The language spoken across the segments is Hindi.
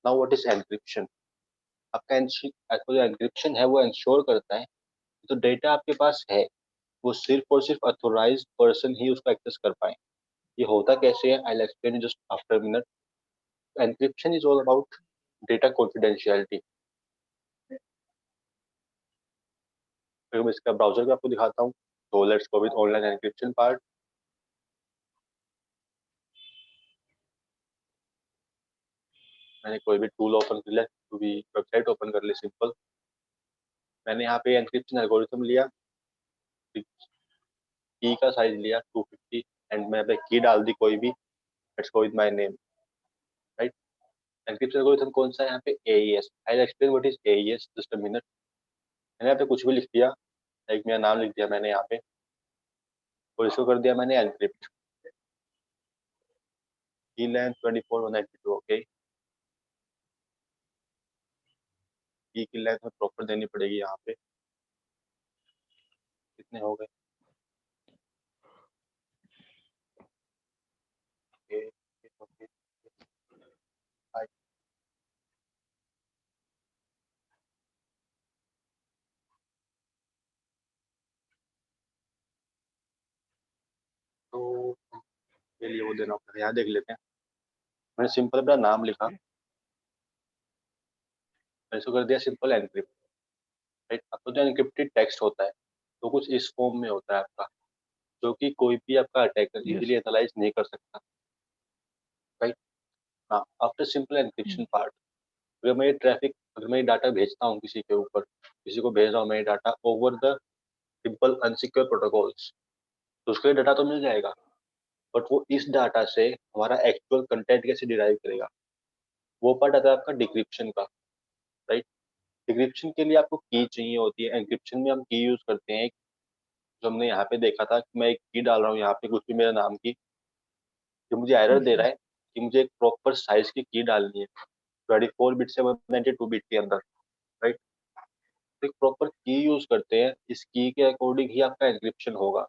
Now what is encryption? आपका जो एनक्रिप्शन है वो इंश्योर करता है तो डेटा आपके पास है वो सिर्फ और सिर्फ अथोराइज्ड पर्सन ही उसको एक्सेस कर पाए। ये होता कैसे है? I will explain just after a minute. Encryption is all about data confidentiality. फिर मैं इसका ब्राउजर भी आपको दिखाता हूँ। तो let's go with online encryption part. मैंने कोई भी टूल ओपन कर लिया, कोई भी वेबसाइट ओपन कर ली सिंपल। मैंने यहाँ पे एनक्रिप्शन एल्गोरिथम लिया, की का साइज लिया 250 एंड मैं पे की डाल दी कोई भी। Let's go with my name, right. Encryption algorithm कौन सा है यहाँ पे? AES. I will explain what is AES just a minute. मैंने यहाँ पे कुछ भी लिख दिया, लाइक मेरा नाम लिख दिया मैंने यहाँ पे और इसको कर दिया मैंने एनक्रिप्ट। की लेंथ 24 192। ओके, की लेंथ में प्रॉपर देनी पड़ेगी यहाँ पे। कितने हो गए? Okay okay. तो के लिए वो देना पड़ेगा, यहाँ देख लेते हैं। मैंने सिंपल अपना नाम लिखा, मैंने इसको कर दिया सिंपल एनक्रिप्ट, राइट। आपका जो एनक्रिप्टेड टेक्स्ट होता है तो कुछ इस फॉर्म में होता है आपका, जो कि कोई भी आपका अटैकर इजीली एनालाइज नहीं कर सकता, राइट। हाँ, आफ्टर सिंपल एनक्रिप्शन पार्ट, अगर मैं ये डाटा भेजता हूँ किसी के ऊपर, किसी को भेज रहा हूँ मैं ये data over the simple unsecure protocols, तो उसके लिए डाटा तो मिल जाएगा, बट वो इस डाटा से हमारा एक्चुअल कंटेंट कैसे डिराइव करेगा, वो पार्ट आता है आपका डिक्रिप्शन का, राइट। डिक्रिप्शन के लिए आपको की चाहिए होती है। एनक्रिप्शन में हम की यूज करते हैं, जो हमने यहाँ पे देखा था कि मैं एक की डाल रहा हूँ यहाँ पे कुछ भी मेरा नाम की, जो मुझे एरर दे रहा है कि मुझे एक प्रॉपर साइज की डालनी है 24 बिट से 192 बिट के अंदर, राइट। तो एक प्रॉपर की यूज करते हैं, इस की के अकॉर्डिंग ही आपका एनक्रिप्शन होगा।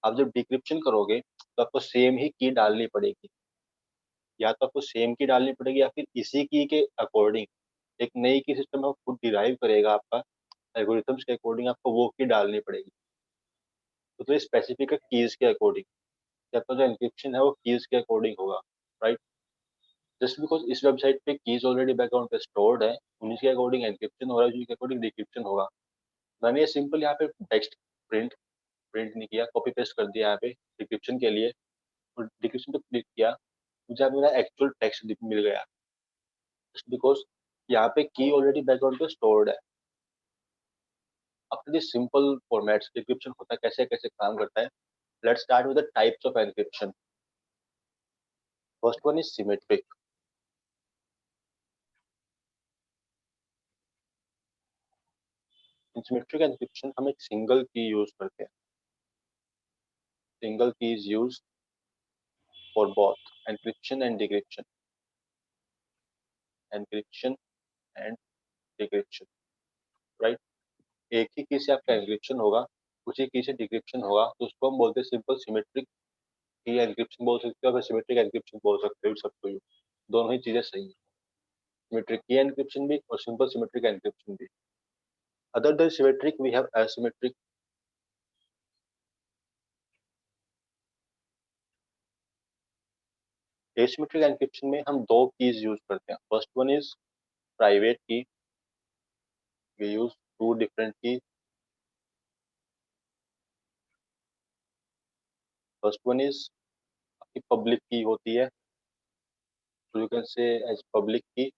आप जब डिक्रिप्शन करोगे तो आपको सेम ही की डालनी पड़ेगी, या तो आपको सेम की डालनी पड़ेगी या फिर इसी की के अकॉर्डिंग एक नई की सिस्टम खुद डिराइव करेगा आपका एल्गोरिथम्स के अकॉर्डिंग, आपको वो की डालनी पड़ेगी। तो ये स्पेसिफिक है कीज के अकॉर्डिंग, आपका जो एनक्रिप्शन है वो कीज के अकॉर्डिंग होगा, राइट। जस्ट बिकॉज इस वेबसाइट पे कीज ऑलरेडी बैकग्राउंड पे स्टोर्ड है, उन्हीं के अकॉर्डिंग एनक्रिप्शन हो रहा है, उसी के अकॉर्डिंग डिक्रिप्शन होगा। मैंने ये सिंपल यहाँ पे टेक्स्ट प्रिंट प्रिंट नहीं किया, कॉपी पेस्ट कर दिया यहाँ पे डिक्रिप्शन के लिए, और डिक्रिप्शन पे क्लिक किया, मुझे यहाँ पे मेरा एक्चुअल टेक्स्ट मिल गया, जस्ट बिकॉज यहाँ पे की ऑलरेडी बैकग्राउंड पे स्टोर्ड है। After this simple formats decryption होता है कैसे कैसे काम करता है। Let's start with the types of encryption. First one is symmetric. In symmetric encryption हम एक सिंगल की यूज करते हैं। सिंगल की is use for both encryption and decryption, encryption and decryption, right. एक ही की से आपका एनक्रिप्शन होगा, उसी की से डिक्रिप्शन होगा, तो उसको हम बोलते हैं सिंपल सिमेट्रिक की एनक्रिप्शन बोल सकते हो, फिर सिमेट्रिक एनक्रिप्शन बोल सकते हो, सब तो दोनों ही चीजें सही है, सिमेट्रिक की एनक्रिप्शन भी और सिंपल सिमेट्रिक एनक्रिप्शन भी। Other than symmetric we have asymmetric. Asymmetric encryption में हम दो कीज यूज करते हैं। First one is private key, we use two different key. First one is आपकी पब्लिक की होती है, so you can say as public key.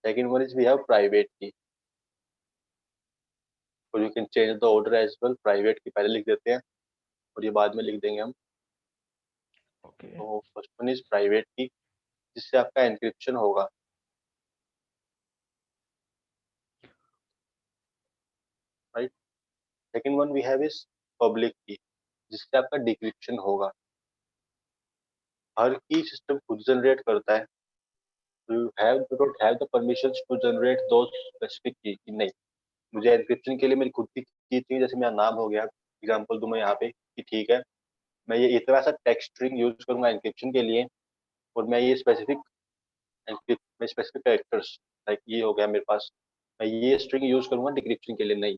Second one is we have private key, so you can change the order as well. Private की पहले लिख देते हैं और ये बाद में लिख देंगे हम। तो फर्स्ट वन इज प्राइवेट की, जिससे आपका एनक्रिप्शन होगा, right. Second one we have is public key, जिससे आपका डिक्रिप्शन होगा। हर की सिस्टम खुद जनरेट करता है, you don't have the permissions to generate those specific key नहीं, मुझे एनक्रिप्शन के लिए मेरी खुद की चाहिए, जैसे मेरा नाम हो गया, एग्जांपल दूं मैं यहाँ पे कि ठीक है मैं ये इतना सा टेक्स्ट स्ट्रिंग यूज करूंगा एनक्रिप्शन के लिए, और मैं ये स्पेसिफिक एनक्रिप्ट में स्पेसिफिक कैरेक्टर्स, लाइक ये हो गया मेरे पास, मैं ये स्ट्रिंग यूज करूंगा डिक्रिप्शन के लिए, नहीं,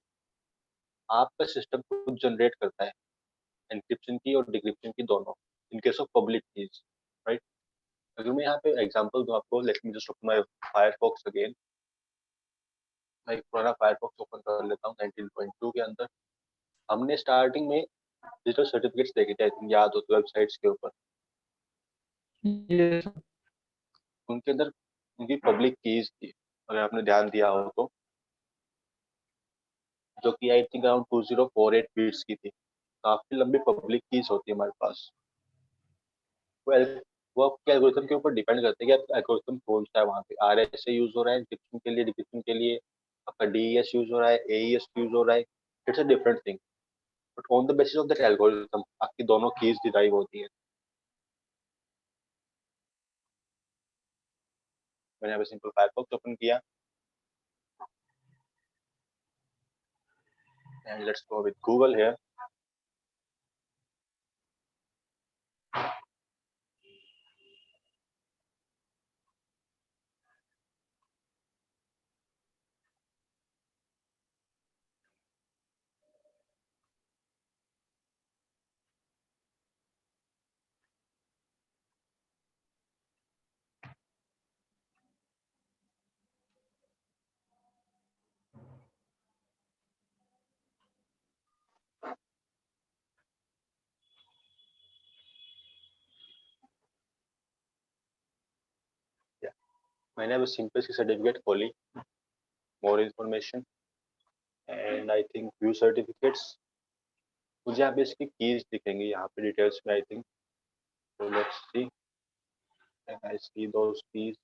आपका सिस्टम खुद जनरेट करता है एनक्रिप्शन की और डिक्रिप्शन की दोनों, in case of public keys, right. अगर मैं यहाँ पे एग्जांपल दूं आपको, late me just open my Firefox again. मैं एक पुराना फायरफॉक्स ओपन कर लेता हूँ 19.2 के अंदर। हमने स्टार्टिंग में डिजिटल सर्टिफिकेट्स देखे थे, आई थिंक याद हो तो, वेबसाइट्स के ऊपर। yes उनके अंदर उनकी पब्लिक कीज थी, अगर आपने ध्यान दिया हो तो, जो कि आई थिंक अराउंड 2048 बिट्स की थी। काफी लंबी पब्लिक कीज होती है हमारे पास। वो वो आपके एल्गोरिथम के ऊपर डिपेंड करते हैं कि आपका एल्गोरिथम कौन सा है। वहाँ पे RSA यूज हो रहा है डिक्रिप्शन के लिए, डिक्रिप्शन के लिए आपका DES यूज हो रहा है, AES यूज हो रहा है, it's a different thing, but on the basis of that algorithm आपकी दोनों कीज डिराइव होती है। मैंने यहाँ पे सिंपल फायरफॉक्स ओपन किया and let's go with Google here. मैंने अब सिंपल सी सर्टिफिकेट खोली, more information and I think view certificates. मुझे यहाँ पे इसकी कीज दिखेंगी यहाँ पे डिटेल्स में, I think. So let's see, and I see those keys।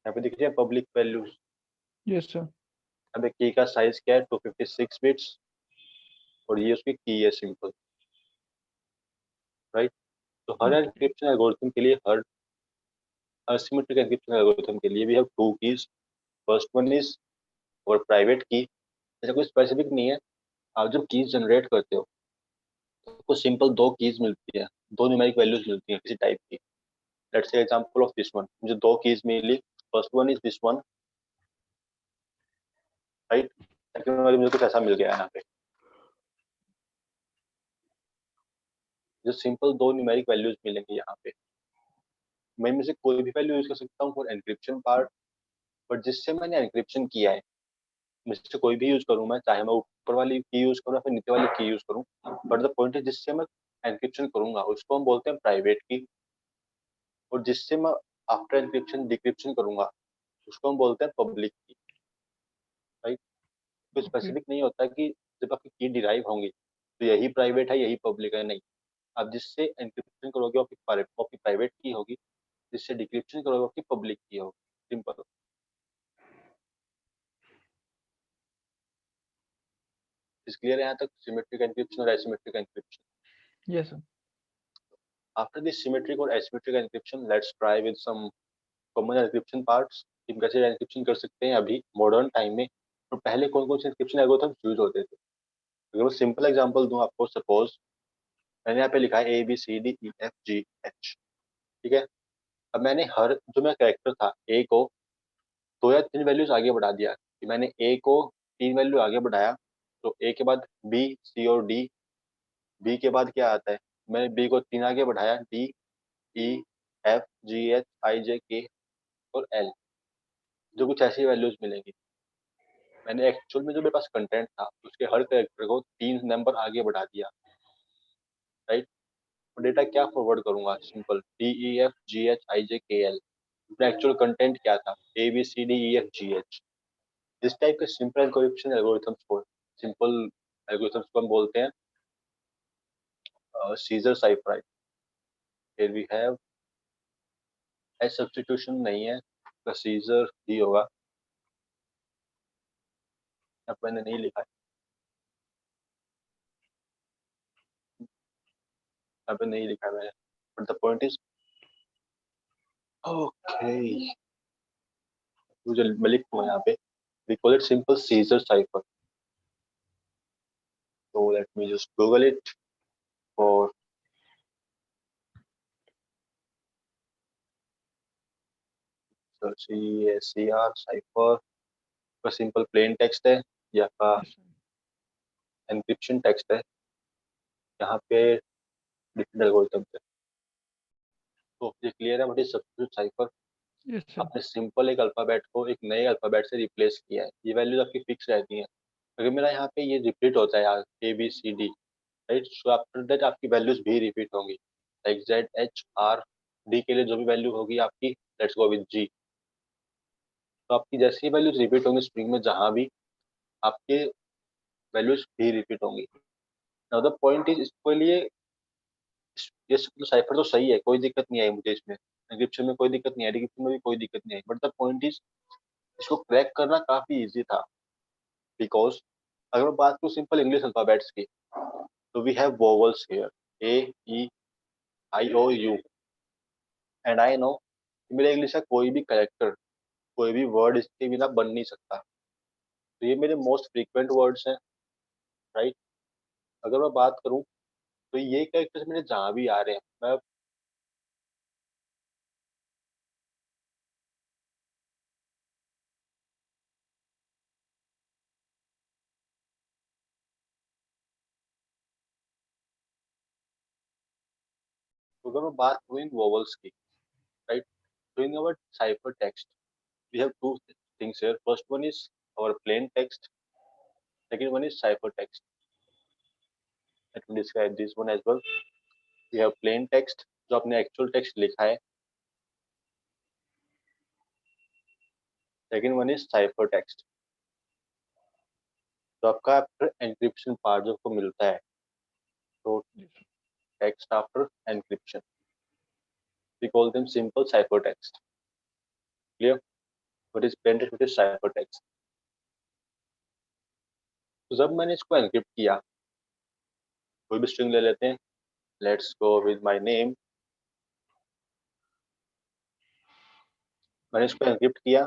यहाँ पे दिख रही है पब्लिक वैल्यूज। yes sir अब की का साइज क्या है, 256 बिट्स, और ये उसकी की है सिंपल, राइट। तो हर एन्क्रिप्शन एल्गोरिथम के लिए, हर असिमेट्रिक एन्क्रिप्शन एल्गोरिथम के लिए we have two keys. First one is और प्राइवेट की। ऐसा कोई स्पेसिफिक नहीं है। आप जब कीज जनरेट करते हो तो आपको सिंपल दो कीज मिलती है, दो न्यूमेरिक वैल्यूज मिलती हैं किसी टाइप की। Let's say example of this one, मुझे दो कीज मिली। First one is this one, right. Second वाली मुझे कुछ ऐसा मिल गया यहाँ पे, जो सिंपल दो न्यूमेरिक वैल्यूज मिलेंगे यहाँ पे। मैं इनमें से कोई भी वैल्यू यूज कर सकता हूँ फॉर एनक्रिप्शन पार्ट, बट जिससे मैंने एनक्रिप्शन किया है मुझसे कोई भी यूज करूँ मैं, चाहे मैं ऊपर वाली की यूज करूँ या फिर नीचे वाली की यूज करूँ, बट द पॉइंट है जिससे मैं एनक्रिप्शन करूंगा उसको हम बोलते हैं प्राइवेट की, और जिससे मैं आफ्टर एनक्रिप्शन डिक्रिप्शन करूंगा उसको हम बोलते हैं पब्लिक की, राइट। तो okay स्पेसिफिक नहीं होता कि जब आपकी की डिराइव होंगी तो यही प्राइवेट है यही पब्लिक है, नहीं। आप जिससे एनक्रिप्शन करोगे वो आपकी प्राइवेट की होगी, जिससे डिक्रिप्शन करोगे वो आपकी पब्लिक की होगी, सिंपल। इस क्लियर है यहाँ तक, सिमेट्रिक एन्क्रिप्शन और asymmetric encryption. yes sir After this symmetric और asymmetric encryption, let's try with some common encryption parts। कि कैसे encryption कर सकते हैं अभी मॉडर्न टाइम में, और पहले कौन कौन से encryption एल्गोरिथम्स यूज होते थे। अगर मैं सिंपल एग्जांपल दूं आपको, सपोज मैंने यहाँ पे लिखा है ABCDEFGH, ठीक है। अब मैंने हर जो मेरा कैरेक्टर था ए को दो या तीन वैल्यूज आगे बढ़ा दिया, कि मैंने ए को तीन वैल्यू आगे बढ़ाया, तो ए के बाद बी, सी और डी, बी के बाद क्या आता है, मैंने बी को तीन आगे बढ़ाया, डी, ई, एफ, जी, एच, आई, जे, के और एल, जो कुछ ऐसी वैल्यूज मिलेंगी। मैंने एक्चुअल में जो मेरे पास कंटेंट था उसके हर कैरेक्टर को तीन नंबर आगे बढ़ा दिया, राइट। और डेटा क्या फॉरवर्ड करूंगा, सिंपल DEFGHIJKL। अपना एक्चुअल कंटेंट क्या था, ABCDEFGH। इस टाइप के सिंपल एन्क्रिप्शन एल्गोरिथम्स को, सिंपल एल्गोरिथम्स को हम बोलते हैं सीजर साइफर। फिर वी हैव एस सब्स्टिट्यूशन नहीं है, सीजर ही होगा। अब मैंने नहीं लिखा है, यहाँ पे नहीं लिखा है मैंने, but the point is okay. मुझे मैं लिख दूंगा यहाँ पे, we call it simple Caesar cipher. So let me just Google it for CACR cipher का सिंपल प्लेन टेक्स्ट है, या का Yes, sir. एनक्रिप्शन टेक्स्ट है। यहाँ पे डिफरेंट एल्गोरिथम है। तो ये क्लियर है, what is substitute cipher. Yes, sir. आपने सिंपल एक अल्फाबेट को एक नए अल्फाबेट से रिप्लेस किया है, ये वैल्यूज आपकी फिक्स रहती हैं। अगर मेरा यहाँ पे ये रिपीट होता है यार ABCD, right, so after that आपकी वैल्यूज भी रिपीट होंगी, लाइक ZHRD के लिए जो भी वैल्यू होगी आपकी, लेट्स गो विद G। तो आपकी जैसी वैल्यूज रिपीट होंगी स्ट्रिंग में जहाँ भी, आपके वैल्यूज भी रिपीट होंगी। नाउ द पॉइंट इज, इसके लिए ये साइफर तो सही है, कोई दिक्कत नहीं आई मुझे इसमें, एन्क्रिप्शन में कोई दिक्कत नहीं आई, डिक्रिप्शन में भी कोई दिक्कत नहीं आई, बट द पॉइंट इज इसको क्रैक करना काफी इजी था। बिकॉज अगर मैं बात करूँ सिंपल इंग्लिश अल्फाबेट्स की, तो we have vowels here, AEIOU, and I know मेरे इंग्लिश का कोई भी कैरेक्टर, कोई भी वर्ड इसके बिना बन नहीं सकता। तो ये मेरे मोस्ट फ्रीक्वेंट वर्ड्स हैं, राइट। अगर मैं बात करूँ तो ये कैरेक्टर्स मेरे जहाँ भी आ रहे हैं, मैं अगर मैं बात करूँ इन वोवल्स की, राइट, तो in our cipher text we have two things here. First one is our plain text. Second one is ciphertext. Let me describe this one as well. We have plain text, जो आपने actual text लिखा है. Second one is ciphertext, तो आपका after encryption part जो आपको मिलता है, तो Yes, sir. text after encryption. We call them simple ciphertext. Clear? What is plain text? What is ciphertext? तो जब मैंने इसको encrypt किया, कोई भी string ले लेते हैं. Let's go with my name. मैंने इसको encrypt किया,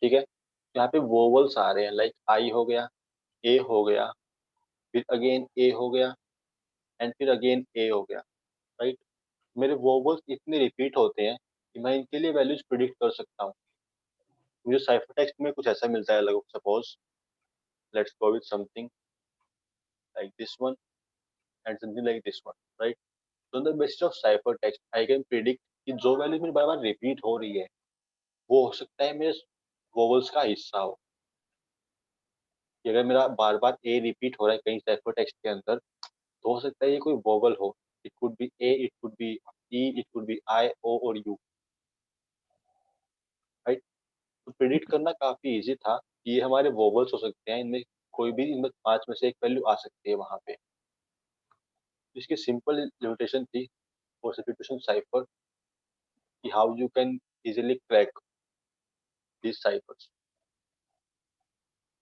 ठीक है. यहाँ पे वोवल्स आ रहे हैं, लाइक आई हो गया, ए हो गया, फिर अगेन ए हो गया, एंड फिर अगेन ए हो गया, राइट। मेरे वोवल्स इतने रिपीट होते हैं कि मैं इनके लिए वैल्यूज प्रिडिक्ट कर सकता हूँ। मुझे साइफर टेक्स्ट में कुछ ऐसा मिलता है, like suppose let's go with something like this one and something like this one, right. तो on the basis of cipher text I can predict कि जो वैल्यूज मेरी बार बार रिपीट हो रही है, वो हो सकता है मेरे वोवल्स का हिस्सा हो। कि अगर मेरा बार बार ए रिपीट हो रहा है कहीं साइफर टेक्स्ट के अंदर, तो हो सकता है ये कोई वोवल हो। It could be A, it could be E, it could be I, O और यू, राइट। तो प्रिडिक्ट करना काफी इजी था कि ये हमारे वोवल्स हो सकते हैं, इनमें कोई भी इनमें 5 में से एक वैल्यू आ सकती है वहां पे। इसकी सिंपल लिमिटेशन थी फॉर सब्स्टिट्यूशन साइफर कि how you can easily crack these ciphers.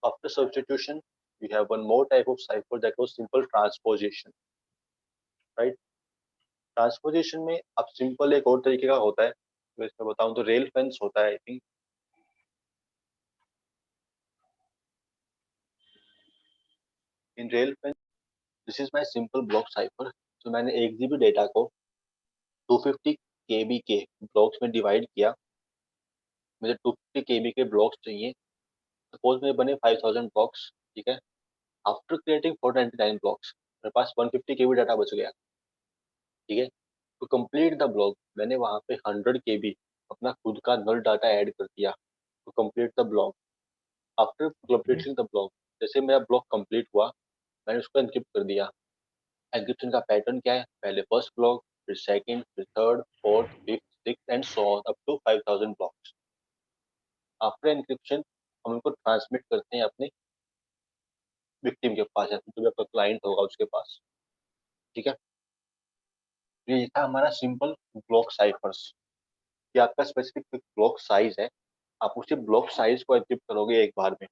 After substitution, we have one more type of cipher, that was simple transposition, right? Transposition में अब सिंपल एक और तरीके का होता है, मैं इसमें बताऊं तो रेल फेंस होता है, I think. In rail fence, this is my simple block cipher. तो मैंने 1 GB डेटा को 250 KB के ब्लॉक्स में डिवाइड किया। मुझे 250 KB के ब्लॉक्स चाहिए। सपोज मेरे बने 5000 ब्लॉक्स, ठीक है। आफ्टर क्रिएटिंग 499 ब्लॉक्स, मेरे पास 150 KB डाटा बच गया, ठीक है। टू कंप्लीट द ब्लॉक, मैंने वहां पे 100 KB अपना खुद का नल डाटा ऐड कर दिया to complete the block. After Okay. Completing the block, जैसे मेरा ब्लॉक कंप्लीट हुआ, मैंने उसको एनक्रिप्ट कर दिया। एनक्रिप्शन का पैटर्न क्या है, पहले फर्स्ट ब्लॉक, फिर सेकंड, फिर third, fourth, fifth, sixth and so on up to 5000 blocks. After encryption हम उनको ट्रांसमिट करते हैं अपने विक्टिम के पास, या फिर जो भी आपका क्लाइंट होगा उसके पास, ठीक है। ये था हमारा सिंपल ब्लॉक साइफर्स, कि आपका स्पेसिफिक ब्लॉक साइज है, आप उसी ब्लॉक साइज को एनक्रिप्ट करोगे एक बार में।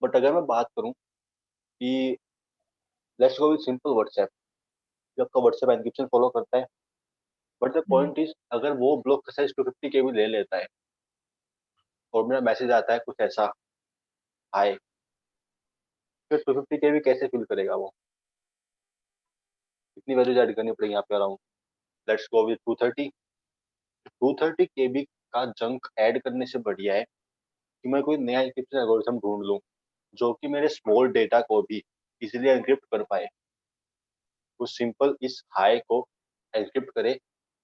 बट अगर मैं बात करूं कि let's go with simple WhatsApp, जो आपका व्हाट्सएप एनक्रिप्शन फॉलो करता है, but the Mm-hmm. Point is अगर वो ब्लॉक का साइज 250 KB ले लेता है और मेरा मैसेज आता है कुछ ऐसा, हाय, फिर 250 KB कैसे फिल करेगा वो? कितनी वैल्यूज ऐड करनी पड़ेगी यहाँ पे around, let's go with 230 KB का जंक ऐड करने से बढ़िया है कि मैं कोई नया एन्क्रिप्शन एल्गोरिथम ढूंढ लूं जो कि मेरे स्मॉल डेटा को भी इजीली एन्क्रिप्ट कर पाए। वो सिंपल इस हाई को एन्क्रिप्ट करे,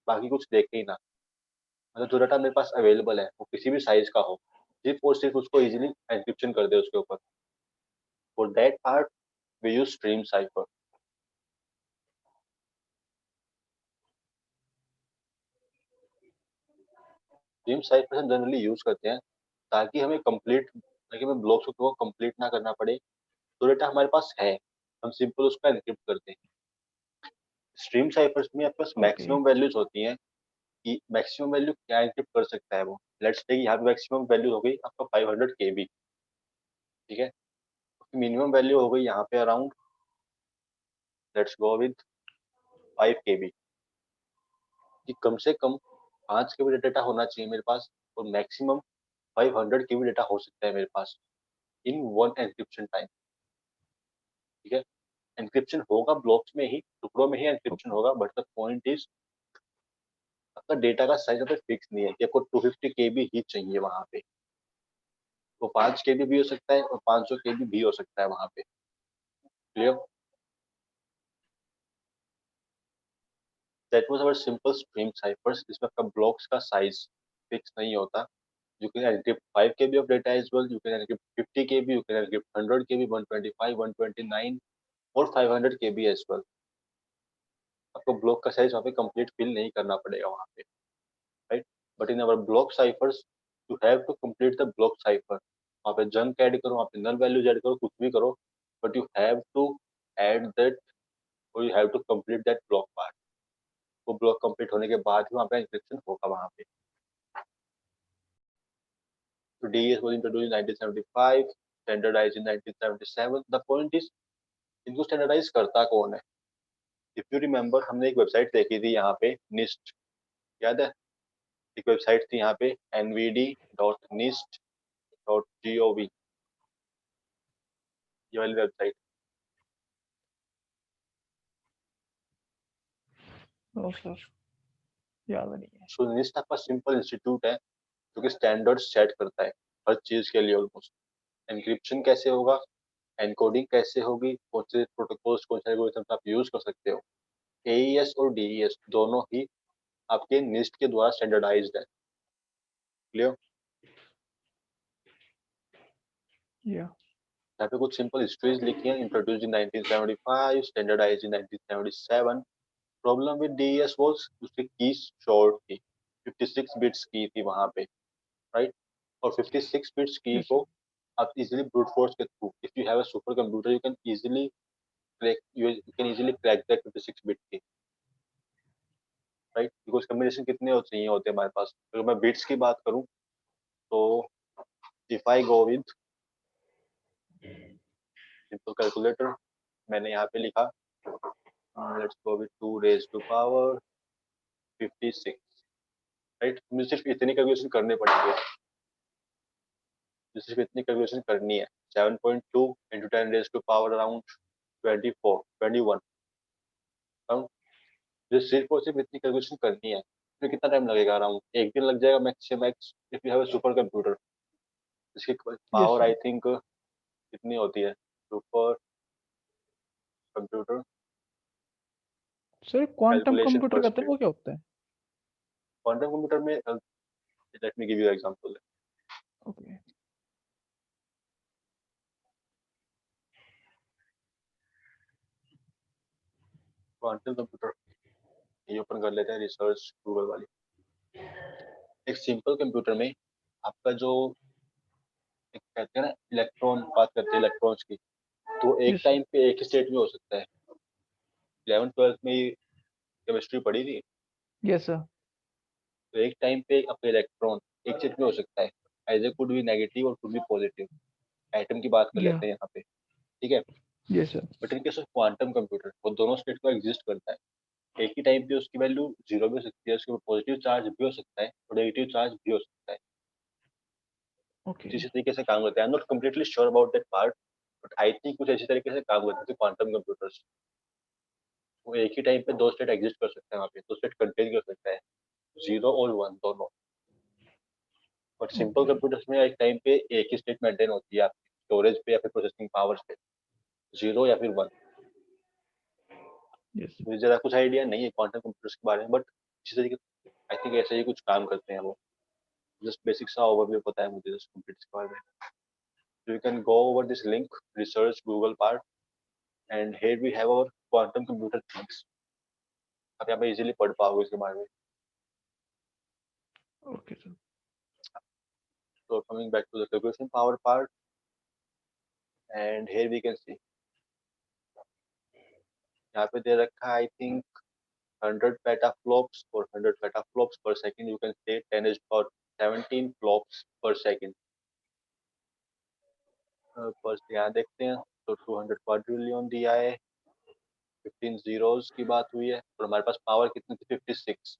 बाकी कुछ देखे ही ना। मतलब जो डाटा मेरे पास अवेलेबल है वो किसी भी साइज का हो, सिर्फ और सिर्फ उसको इजीली एन्क्रिप्शन कर दे उसके ऊपर। For that part we use stream cipher. Stream cipher हम जनरली यूज करते हैं ताकि हमें ब्लॉक्स को कंप्लीट ना करना पड़े। जो डेटा हमारे पास है हम सिंपल उसका एन्क्रिप्ट करते हैं। स्ट्रीम साइफर्स में आपके पास Okay. मैक्सिमम वैल्यूज होती हैं कि मैक्सिमम वैल्यू क्या एन्क्रिप्ट कर सकता है वो। लेट्स से यहाँ पे मैक्सिमम वैल्यू हो गई आपका 500 KB, ठीक है। मिनिमम वैल्यू हो गई यहाँ पे around, let's go with 5 KB। कि कम से कम 5 KB डेटा होना चाहिए मेरे पास, और मैक्सिमम 500 KB डेटा हो सकता है मेरे पास इन वन एन्क्रिप्शन टाइम, ठीक है। एन्क्रिप्शन होगा ब्लॉक्स में ही, टुकड़ों में ही एन्क्रिप्शन होगा, बट द पॉइंट इज आपका डेटा का साइज अभी फिक्स नहीं है कि आपको 250 KB ही चाहिए वहां पे। तो 5 KB भी हो सकता है और 500 KB भी हो सकता है वहां पे। Clear? That was our simple stream ciphers, जिसमें आपका ब्लॉक्स का साइज फिक्स नहीं होता। You can encrypt 5 KB of data as well, you can encrypt 50 KB, you can encrypt 100 KB, 125, 129 और 500 KB एज वेल। आपको ब्लॉक का साइज वहाँ पे कंप्लीट फिल नहीं करना पड़ेगा वहाँ पे, right. But in our block ciphers you have to complete the block cipher. वहाँ पे जंक ऐड करो, वहाँ पे नल वैल्यूज ऐड करो, कुछ भी करो, but you have to add that, और you have to complete that block part. वो ब्लॉक कंप्लीट होने के बाद ही वहाँ पे इंक्रिप्शन होगा वहाँ पे। तो DES was introduced in 1975, standardized in 1977. The point is, इनको स्टैंडर्डाइज करता कौन है? इफ यू रिमेम्बर हमने एक वेबसाइट देखी थी यहाँ पे, निस्ट, याद है? एक वेबसाइट थी यहाँ पे nvd.nist.gov, ये वाली वेबसाइट। Oh, sir. याद नहीं है। सो निस्ट आपका सिंपल इंस्टीट्यूट है जो कि स्टैंडर्ड सेट करता है हर चीज के लिए ऑलमोस्ट। एनक्रिप्शन कैसे होगा, एनकोडिंग कैसे होगी, कौन से प्रोटोकॉल्स, कौन से एल्गोरिथम्स आप यूज कर सकते हो। AES और DES दोनों ही आपके निस्ट के द्वारा स्टैंडर्डाइज्ड है। क्लियर? Yeah. यहाँ पे कुछ सिंपल हिस्ट्रीज लिखी है। Introduced in 1975, standardized in 1977। Problem with DES was उसकी कीज शॉर्ट थी, 56 बिट्स की थी वहां पे, राइट। और 56 बिट्स की Yes, sir. को आप इजीली ब्रूट फोर्स के through, if you have a super computer, you can easily crack that 56 bit key, right. Because combination कितने हो चाहिए होते हैं हमारे पास। अगर मैं बिट्स की बात करूं तो if I go with simple calculator, मैंने यहाँ पे लिखा, let's go with 2 raised to power 56, right. मुझे सिर्फ इतनी कैलकुलेशन करने पड़ेंगे, मुझे सिर्फ इतनी कैलकुलेशन करनी है। 7.2 into 10 raised to power around 24 21, मुझे सिर्फ और सिर्फ इतनी कैलकुलेशन करनी है। फिर कितना टाइम लगेगा? अराउंड एक दिन लग जाएगा मैक्स से max, if you have a super computer. इसकी Yes, power sir. I think कितनी होती है super computer sir quantum calculation computer पर कहते हैं, स्पीड? वो क्या होता है? क्वांटम कंप्यूटर में let me give you example. Okay. Quantum computer ये ओपन कर लेते हैं, रिसर्च गूगल वाली। एक सिंपल कंप्यूटर में आपका जो एक कहते हैं ना इलेक्ट्रॉन, बात करते हैं इलेक्ट्रॉन्स की, तो एक यस सर। टाइम पे एक ही स्टेट में हो सकता है। 11th 12th में केमिस्ट्री पढ़ी थी। Yes sir. तो एक टाइम पे आपका इलेक्ट्रॉन एक स्टेट में हो सकता है, as a could be negative और कुड बी पॉजिटिव। एटम की बात कर या। लेते हैं यहाँ पे, ठीक है। Yes sir. But in case of quantum computer वो दोनों स्टेट को एग्जिस्ट करता है। एक ही टाइम पे उसकी वैल्यू जीरो भी हो सकती है, उसके ऊपर पॉजिटिव चार्ज भी हो सकता है और नेगेटिव चार्ज भी हो सकता है। ओके। इसी तरीके से काम करते हैं। I am not completely sure about that part, but I think कुछ ऐसी तरीके से काम करते हैं क्वांटम कंप्यूटर्स। वो एक ही टाइम पे दो स्टेट एग्जिस्ट कर सकते हैं, वहाँ पे दो स्टेट कंटेन कर सकता है, जीरो और वन दोनों। और सिंपल Okay. कंप्यूटर्स में एक टाइम पे एक ही स्टेट मेंटेन होती है आपकी स्टोरेज पे या फिर प्रोसेसिंग पावर्स पे, 0 या फिर 1। Yes. मुझे ज़रा कुछ आइडिया नहीं है क्वांटम कंप्यूटर्स के बारे में, बट इसी तरीके आई थिंक ऐसे ही कुछ काम करते हैं वो। जस्ट बेसिक सा ओवरव्यू पता है मुझे जस्ट कंप्यूटर्स के बारे में। So you can go over this link, research Google part, and here we have our quantum computer things. आप यहाँ पे इजीली पढ़ पाओगे इसके बारे में। Okay, sir. So coming back to the calculation power part, and here we can see यहाँ पे दे रखा है I think 100 petaflops or 100 petaflops per second. You can say 10 is about 17 flops per second. बस यहाँ देखते हैं तो 200 quadrillion दिया है, 15 zeros की बात हुई है, और हमारे पास पावर कितनी थी 56।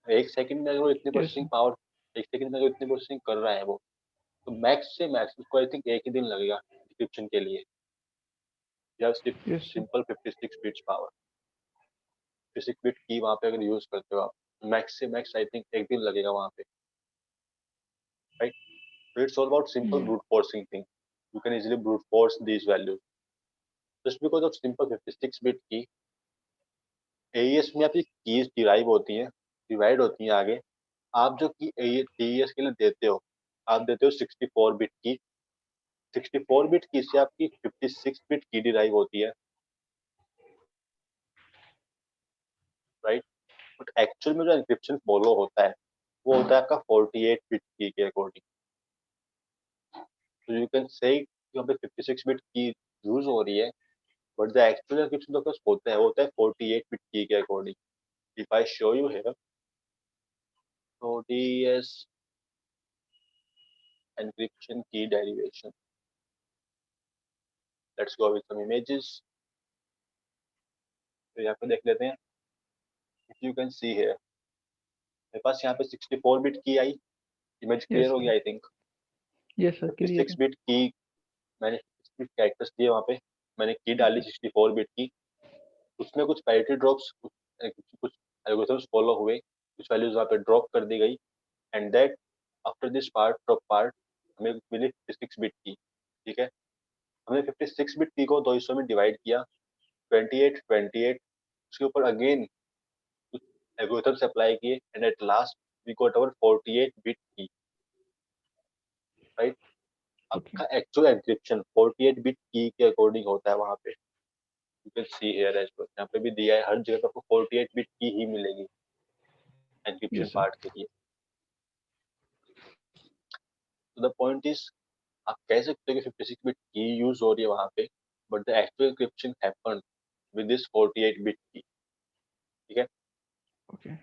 एक सेकंड में अगर वो इतनी Yes, प्रोसेसिंग sir. पावर, एक सेकंड में अगर इतनी प्रोसेसिंग कर रहा है वो, तो मैक्स से मैक्स उसको आई थिंक एक ही दिन लगेगा डिक्रिप्शन के लिए। या सिर्फ Yes, sir. Simple 56 bits power, 56 bit key वहाँ पे अगर यूज करते हो आप, मैक्स से मैक्स आई थिंक एक दिन लगेगा वहाँ पे, right. So it's all about simple Yeah. brute forcing thing. You can easily brute force these values just because of simple 56 bit key. AES में आपकी कीज डिराइव होती हैं, डिवाइड होती हैं आगे। आप जो की AES के लिए देते हो, आप देते हो 64 बिट की, 64 बिट की से आपकी 56 बिट की डिराइव होती है, राइट। बट एक्चुअल में जो एन्क्रिप्शन फॉलो होता है वो होता है आपका 48 बिट की के अकॉर्डिंग। तो यू कैन से यहाँ पे 56 बिट की यूज हो रही है, बट द एक्चुअल एन्क्रिप्शन जो होता है वो होता है 48 बिट की के according. If I show you here, so DES encryption key derivation, let's go with some images। तो यहाँ पे देख लेते हैं, if you can see here मेरे पास यहाँ पे 64 बिट की आई, इमेज Yes, क्लियर हो sir. गया I think. Yes, sir. Clear. 56 bit की मैंने 56 कैरेक्टर्स दिए वहाँ पे, मैंने की डाली 64 बिट की, उसमें कुछ पैरिटी ड्रॉप्स, कुछ एल्गोरिथम्स फॉलो हुए, कुछ वैल्यूज वहाँ पे ड्रॉप कर दी गई, and that after this part drop part हमें मिली 56 बिट की। ठीक है, हमने 56 बिट की को दो हिस्सों में डिवाइड किया, 28 28, उसके ऊपर अगेन कुछ एल्गोरिथम्स अप्लाई किए, and at last we got our 48 bit key, right. Okay. आपका एक्चुअल एन्क्रिप्शन 48 बिट की के अकॉर्डिंग होता है वहाँ पे। You can see here as well, यहाँ पे भी दिया है, हर जगह पे आपको 48 बिट की ही मिलेगी एन्क्रिप्शन Yes, sir. पार्ट के लिए। तो द पॉइंट इज, आप कह सकते हो कि 56 बिट की यूज हो रही है वहाँ पे, but the actual encryption happen with this 48 bit key. ठीक है, Okay.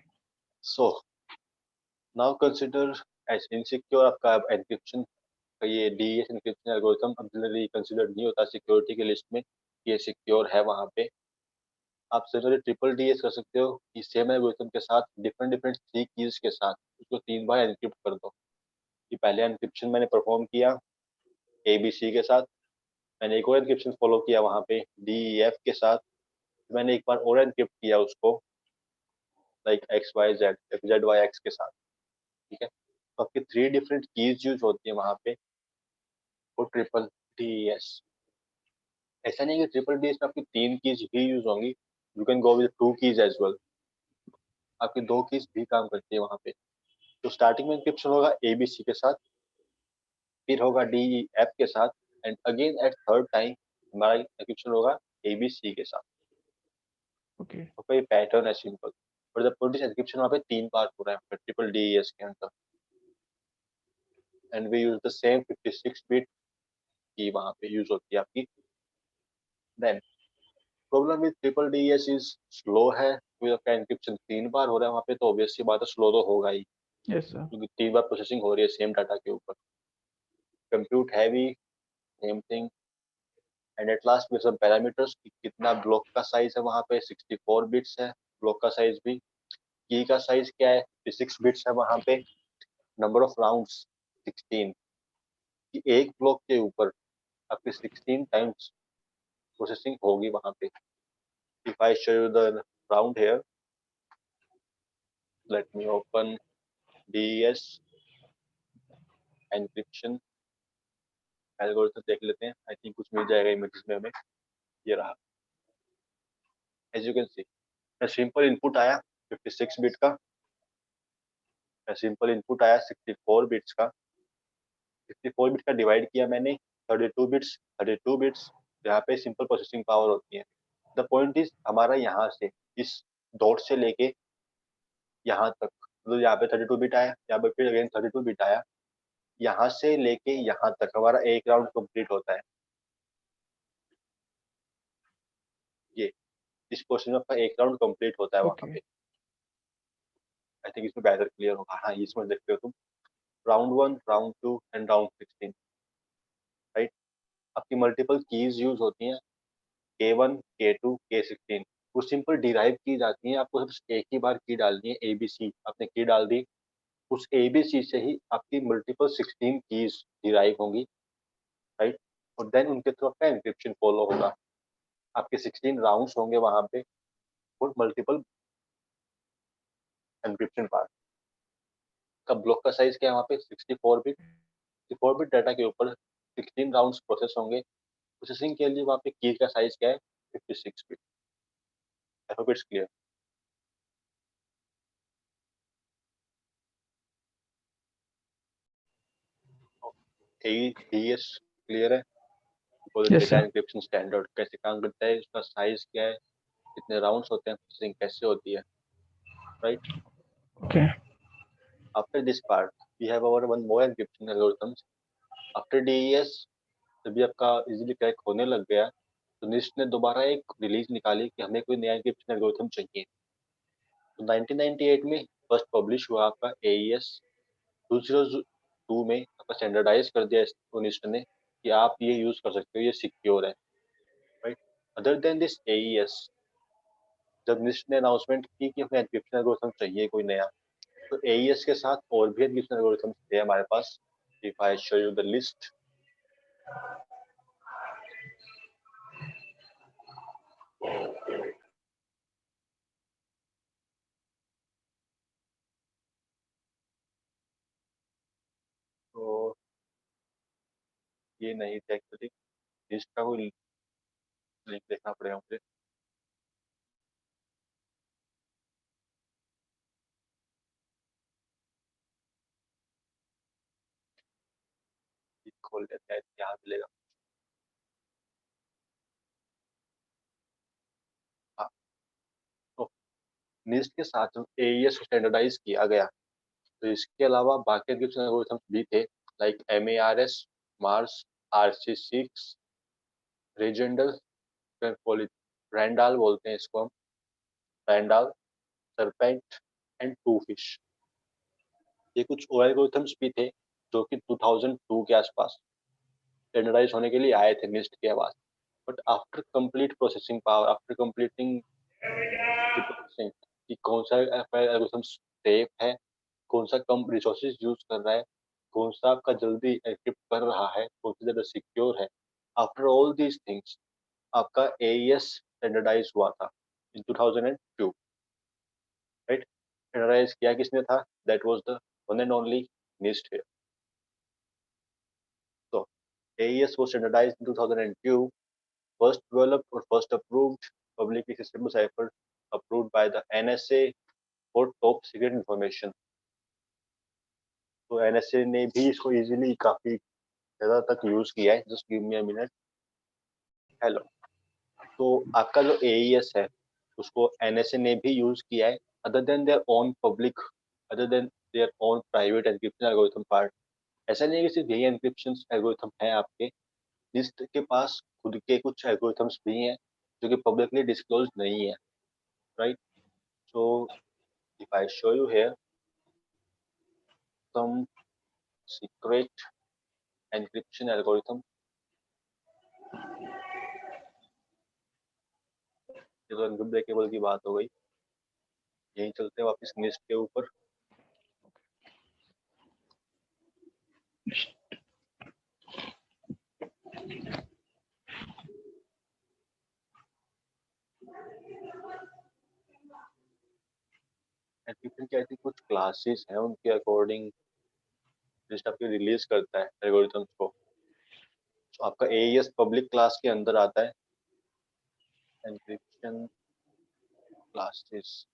So now consider as insecure आपका एन्क्रिप्शन का ये डीएस एन्क्रिप्शन एल्गोरिथम अब जनरली कंसिडर नहीं होता सिक्योरिटी के लिस्ट में, ये सिक्योर है वहाँ पे। आप जनरली ट्रिपल डीएस कर सकते हो कि सेम एल्गोरिथम के साथ डिफरेंट डिफरेंट थ्री कीज के साथ उसको 3 बार एन्क्रिप्ट कर दो। कि पहले एन्क्रिप्शन मैंने परफॉर्म किया ABC के साथ, मैंने एक और एन्क्रिप्शन फॉलो किया वहाँ पे DEF के साथ, मैंने एक बार और एन्क्रिप्ट किया उसको लाइक XYZ ZYX के साथ। ठीक है, तो आपकी 3 डिफरेंट कीज यूज होती है वहाँ पे फॉर ट्रिपल DES। ऐसा नहीं है कि ट्रिपल डीएस में आपकी 3 कीज ही यूज होंगी, you can go with 2 keys as well, आपकी 2 कीज भी काम करती है वहाँ पे। तो स्टार्टिंग में एन्क्रिप्शन होगा ABC के साथ, फिर होगा DEF के साथ, and again at third time हमारा एन्क्रिप्शन होगा ABC के साथ। Okay. तो कोई पैटर्न है सिंपल, और जब पुलिस एन्क्रिप्शन वहाँ पे 3 बार हो रहा है ट्रिपल DES के अंदर, and we use the same 56 bit key वहाँ पे यूज होती है आपकी। Then problem with triple DES is slow है, क्योंकि आपका एन्क्रिप्शन 3 बार हो रहा है वहाँ पे, तो ऑब्वियस सी बात है स्लो तो होगा ही, Yes, sir. क्योंकि 3 बार प्रोसेसिंग हो रही है सेम डाटा के ऊपर। Compute heavy, same thing, and at last में सब पैरामीटर्स कितना ब्लॉक का साइज है वहाँ पे, 64 बिट्स है ब्लॉक का साइज भी, की का साइज क्या है 56 बिट्स है वहाँ पे, नंबर ऑफ राउंड्स 16, कि एक ब्लॉक के ऊपर आपकी 16 टाइम्स प्रोसेसिंग होगी वहाँ पे। If I show you the round here, let me open DES, encryption algorithm देख लेते हैं। आई थिंक कुछ मिल जाएगा इमेजेस में हमें। ये रहा, as you can see simple input आया 56 बिट का, सिंपल इनपुट आया 64 बिट्स का। 64 बिट का डिवाइड किया मैंने 32 बिट्स जहाँ पे सिंपल प्रोसेसिंग पावर होती है। द पॉइंट इज हमारा यहाँ से इस डॉट से लेके यहाँ तक, मतलब यहाँ पे 32 बिट आया, यहाँ पे फिर अगेन 32 बिट आया, यहाँ से लेके यहाँ तक हमारा एक राउंड कंप्लीट होता है। ये इस क्वेश्चन में आपका एक राउंड कंप्लीट होता है वहां पे। आई थिंक इसमें बेहतर क्लियर होगा। हाँ, इसमें देखते हो तुम round 1, round 2 and round 16, right. आपकी मल्टीपल कीज यूज होती हैं, K1, K2, K16। वो सिंपल डिराइव की जाती है, आपको सिर्फ एक ही बार की डालनी है, ABC आपने की डाल दी, उस ABC से ही आपकी मल्टीपल 16 कीज डिराइव होंगी, राइट। और देन उनके थ्रू आपका एनक्रिप्शन फॉलो होगा। आपके 16 राउंड्स होंगे वहां पे और मल्टीपल एनक्रिप्शन पार्ट का। ब्लॉक का साइज क्या है वहाँ पे 64 बिट। 64 बिट डाटा के ऊपर 16 राउंड्स प्रोसेस होंगे। प्रोसेसिंग के लिए वहाँ पे की का साइज क्या है 56 bit. I hope it's clear. AES clear है। Yes, data sir. Encryption standard कैसे काम करता है, इसका साइज क्या है, कितने राउंड्स होते हैं, प्रोसेसिंग कैसे होती है, right. Okay. After this part we have our one more encryption algorithms. After DES जब भी आपका इजीली क्रैक होने लग गया तो निस्ट ने दोबारा एक रिलीज निकाली कि हमें कोई नया एनक्रिप्शन एल्गोरिथम चाहिए। तो 1998 में फर्स्ट पब्लिश हुआ आपका AES 202 में। आपका स्टैंडर्डाइज कर दिया इसको निस्ट ने कि आप ये यूज कर सकते हो, ये सिक्योर है, right. Other than this AES जब निस्ट ने अनाउंसमेंट की कि हमें एनक्रिप्शन एल्गोरिथम चाहिए कोई नया, तो AES के साथ और भी एनक्रिप्शन एल्गोरिथम थे हमारे पास। If I show you the list, तो ये नहीं थे एक्चुअली। लिस्ट का कोई लिंक देखना पड़ेगा मुझे। खोल लेते हैं, यहाँ मिलेगा। हाँ, तो निस्ट के साथ AES को स्टैंडर्डाइज किया गया। तो इसके अलावा बाकी एनक्रिप्शन एल्गोरिथम्स भी थे, लाइक MARS, मार्स, RC6, रेजेंडल, रैंडाल बोलते हैं इसको हम, रैंडाल, सरपेंट एंड टू फिश। ये कुछ और एल्गोरिथम्स भी थे जो कि 2002 के आसपास स्टैंडर्डाइज होने के लिए आए थे निस्ट के बाद। But after complete processing power, after completing processing कि कौन सा एल्गोरिथम सेफ है, कौन सा कम रिसोर्सेज यूज कर रहा है, कौन सा आपका जल्दी एनक्रिप्ट कर रहा है, कौन सा ज्यादा सिक्योर है, आफ्टर ऑल दीज थिंग्स आपका AES स्टैंडर्डाइज हुआ था इन 2002, राइट। स्टैंडर्डाइज किया किसने था, that was the one and only NIST here. So AES was standardized in 2002, first developed or first approved publicly accessible cipher approved by the NSA for top secret information. तो NSA ने भी इसको इजीली काफी ज्यादा तक यूज किया है। Just give me a minute. Hello. तो आपका जो AES है उसको NSA ने भी यूज किया है, other than their own public, other than their own private encryption algorithm part. ऐसा नहीं है कि सिर्फ यही एनक्रिप्शन एल्गोरिथम है आपके, NIST के पास खुद के कुछ एल्गोरिथम्स भी हैं जो कि पब्लिकली डिस्क्लोज नहीं है, right. So if I show you here some secret encryption algorithm, ये तो अनब्रेकेबल की बात हो गई। यही चलते हैं वापस NIST के ऊपर। एनक्रिप्शन की आई थिंक कुछ क्लासेस हैं, उनके अकॉर्डिंग लिस्ट आपकी रिलीज करता है एल्गोरिथम्स को। तो आपका AES पब्लिक क्लास के अंदर आता है, encryption classes.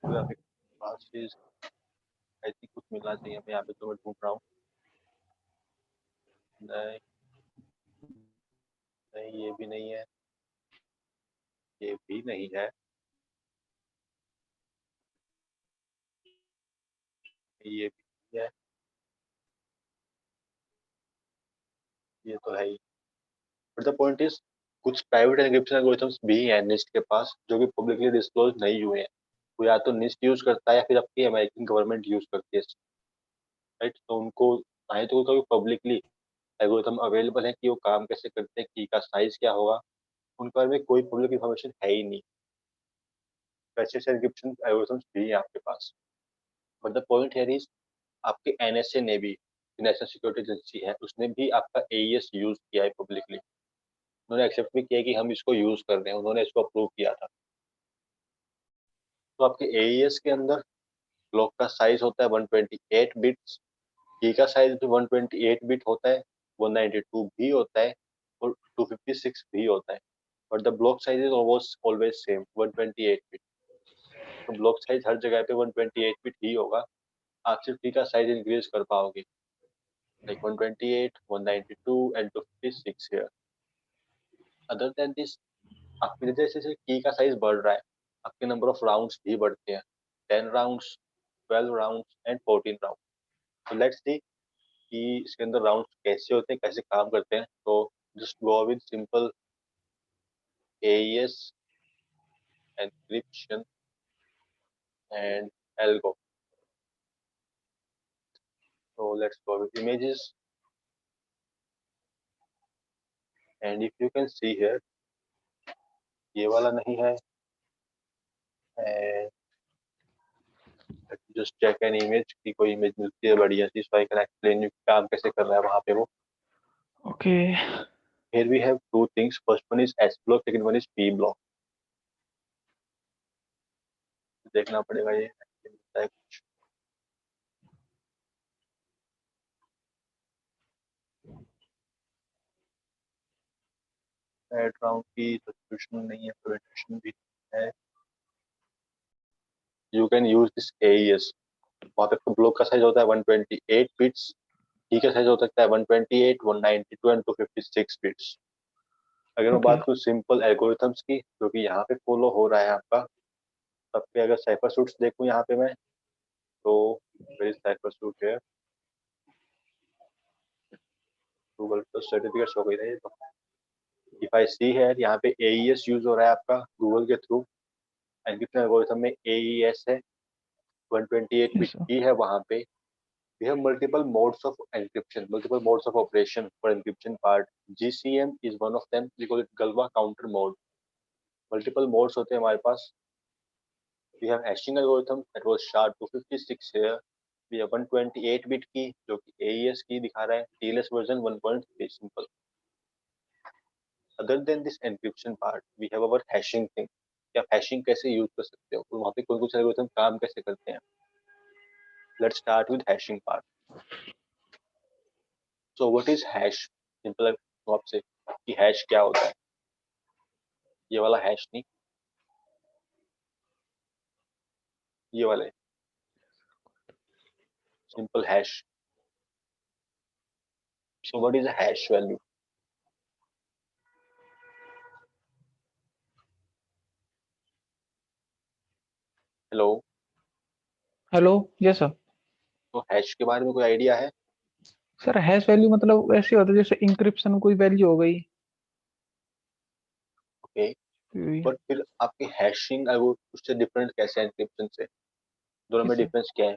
Classes I think कुछ मिलना चाहिए हमें यहाँ पे, तो मैं ढूंढ रहा हूँ। नहीं नहीं, ये भी नहीं है, ये भी नहीं है, ये भी नहीं है, ये तो है ही। बट द पॉइंट इज, कुछ प्राइवेट एन्क्रिप्शन एल्गोरिथम्स भी हैं निस्ट के पास जो कि पब्लिकली डिस्क्लोज नहीं हुए हैं। वो या तो निस्ट यूज करता है या फिर आपकी अमेरिकन गवर्नमेंट यूज करती है, राइट। तो उनको चाहे तो कभी पब्लिकली एल्गोरिथम अवेलेबल है कि वो काम कैसे करते हैं, की का साइज क्या होगा, उनके बारे में कोई पब्लिक इन्फॉर्मेशन है ही नहीं। वैसे एन्क्रिप्शन एल्गोरिथम्स भी हैं आपके पास। But the point here is, आपके NSA ने भी, नेशनल सिक्योरिटी एजेंसी है, उसने भी आपका AES यूज किया है पब्लिकली। उन्होंने एक्सेप्ट भी किया कि हम इसको यूज कर रहे हैं, उन्होंने इसको अप्रूव किया था। तो आपके AES के अंदर ब्लॉक का साइज होता है 128 बिट्स, की का साइज भी 128 बिट होता है, 192 भी होता है और 256 भी होता है। But the block size is always same 128 bit. तो ब्लॉक साइज हर जगह पे 128 बिट ही होगा, आप सिर्फ की का साइज इंक्रीज कर पाओगे, like 128, 192 and 256 here. Other than this, आपके जैसे जैसे की का साइज बढ़ रहा है, आपके नंबर ऑफ राउंड्स भी बढ़ते हैं, 10 राउंड्स, 12 राउंड्स एंड 14 राउंड। तो लेट्स सी कि इसके अंदर राउंड्स कैसे होते हैं, कैसे काम करते हैं। तो just go with simple AES encryption and algo. So let's go with images, and if you can see here, ये वाला नहीं है, and just check an image कि कोई इमेज मिलती है बढ़िया सी, so I can explain you काम कैसे कर रहा है वहाँ पे वो। Okay. Here we have two things. First one is S block, second one is P block. देखना पड़ेगा ये मिलता है कुछ। एड राउंड की सब्सक्रिप्शन नहीं है, प्रेजेंटेशन भी है। You can use this AES। वहाँ पे ब्लॉक का साइज होता है 128 बिट्स, ठीक है, साइज हो सकता है 128, 192 एंड 256 बिट्स। अगर मैं Okay. बात करूँ सिंपल एल्गोरिथम्स की जो कि यहाँ पे फॉलो हो रहा है आपका, तब पे अगर साइफर सूट्स देखूँ यहाँ पे मैं, तो मेरी साइफर सूट है, गूगल तो सर्टिफिकेट्स हो गई है। तो इफ आई सी है यहाँ पे AES यूज हो रहा है आपका गूगल के थ्रू, एन्क्रिप्शन एल्गोरिथम में AES है, 128 Yes, बिट sir. की है वहाँ पे। We have multiple modes of encryption, multiple modes of operation for encryption part. GCM is one of them. We call it Galva counter mode. Multiple modes होते हैं हमारे पास। We have hashing algorithm that was SHA-256 here. We have 128 bit की जो कि AES की दिखा रहा है, TLS version 1.3 simple. Other than this encryption part, we have our hashing thing. कि आप hashing कैसे यूज कर सकते हो, वहाँ पे कुछ algorithm काम कैसे करते हैं। Let's start with hashing part. So what is hash? Simple तो आपसे कि hash क्या होता है। ये वाला हैश नहीं, ये वाला है simple hash. So what is a hash value? Hello. Hello. Yes, sir. तो हैश के बारे में कोई आइडिया है? सर हैश वैल्यू मतलब ऐसे होता है जैसे इंक्रिप्शन कोई वैल्यू हो गई। ओके, तो बट फिर आपकी हैशिंग उससे डिफरेंट कैसे है एन्क्रिप्शन से? दोनों में किस डिफरेंस क्या है?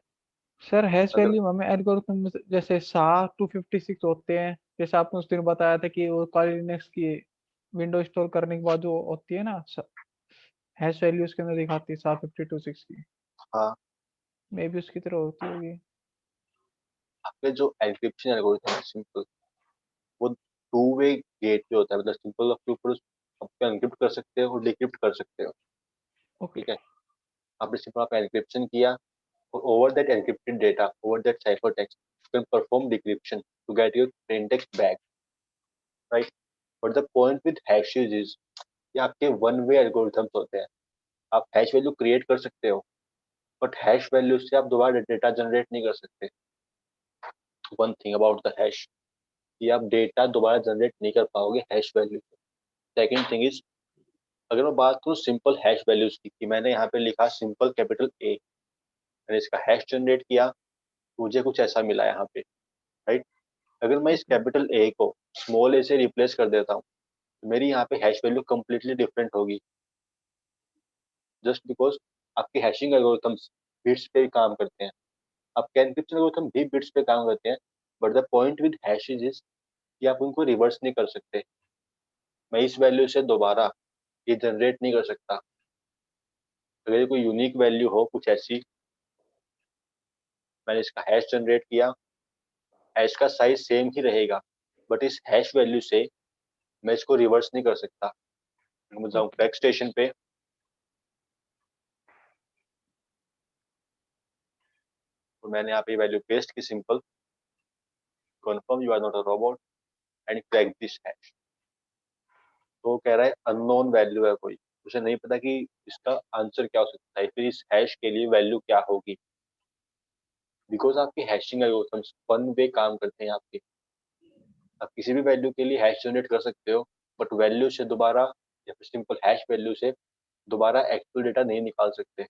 सर हैश अगर वैल्यू हमें एल्गोरिथम में जैसे SHA-256 होते हैं, जैसे आपने उस दिन बताया था कि वो कॉली लिनक्स की विंडो इंस्टॉल करने के बाद जो होती है ना, हैश वैल्यू उसके अंदर दिखाती है 752 6 की। हाँ, मे भी उसकी तरह होती होगी। आपके जो एन्क्रिप्शन एल्गोरिथम है सिंपल, वो टू वे गेट पे होता है, मतलब सिंपल के ऊपर आप एनक्रिप्ट कर सकते हो और डिक्रिप्ट कर सकते हो। ओके। ठीक है, आपने सिंपल आप एनक्रिप्शन किया, over that encrypted data, over that ciphertext, you can perform decryption to get your plain text back, right? But the point with hashes is ये आपके वन वे एल्गोरिथम्स होते हैं. आप हैश वैल्यू क्रिएट कर सकते हो, बट हैश वैल्यू से आप दोबारा डेटा जनरेट नहीं कर सकते. One thing about the hash, कि आप डेटा दोबारा जनरेट नहीं कर पाओगे हैश वैल्यू से. सेकेंड थिंग इज, अगर मैं बात करूँ सिंपल हैश वैल्यूज की, कि मैंने यहाँ पे लिखा सिंपल कैपिटल ए, मैंने इसका हैश जनरेट किया, मुझे कुछ ऐसा मिला यहाँ पे, राइट? अगर मैं इस कैपिटल ए को स्मॉल ए से रिप्लेस कर देता हूँ, तो मेरी यहाँ पे हैश वैल्यू कंप्लीटली डिफरेंट होगी, जस्ट बिकॉज आपके हैशिंग एल्गोरिथम्स बिट्स पे काम करते हैं, आपके एनक्रिप्शन एल्गोरिथम भी बिट्स पे काम करते हैं, but the point with hashes is कि आप उनको रिवर्स नहीं कर सकते. मैं इस वैल्यू से दोबारा ये जनरेट नहीं कर सकता. अगर ये कोई यूनिक वैल्यू हो कुछ ऐसी, मैंने इसका हैश जनरेट किया, हैश का साइज सेम ही रहेगा, बट इस हैश वैल्यू से मैं इसको रिवर्स नहीं कर सकता. मैं जाऊँ बैक स्टेशन पे, तो मैंने यहाँ पे वैल्यू पेस्ट की simple, confirm you are not a robot and crack this hash. तो कह रहा है अननोन वैल्यू है कोई, उसे नहीं पता कि इसका आंसर क्या हो सकता है, फिर इस हैश के लिए वैल्यू क्या होगी. बिकॉज आपके हैशिंग एल्गोरिथम्स वन वे काम करते हैं आपके, आप किसी भी वैल्यू के लिए हैश जनरेट कर सकते हो, बट वैल्यू से दोबारा या फिर सिंपल हैश वैल्यू से दोबारा एक्चुअल डेटा नहीं निकाल सकते.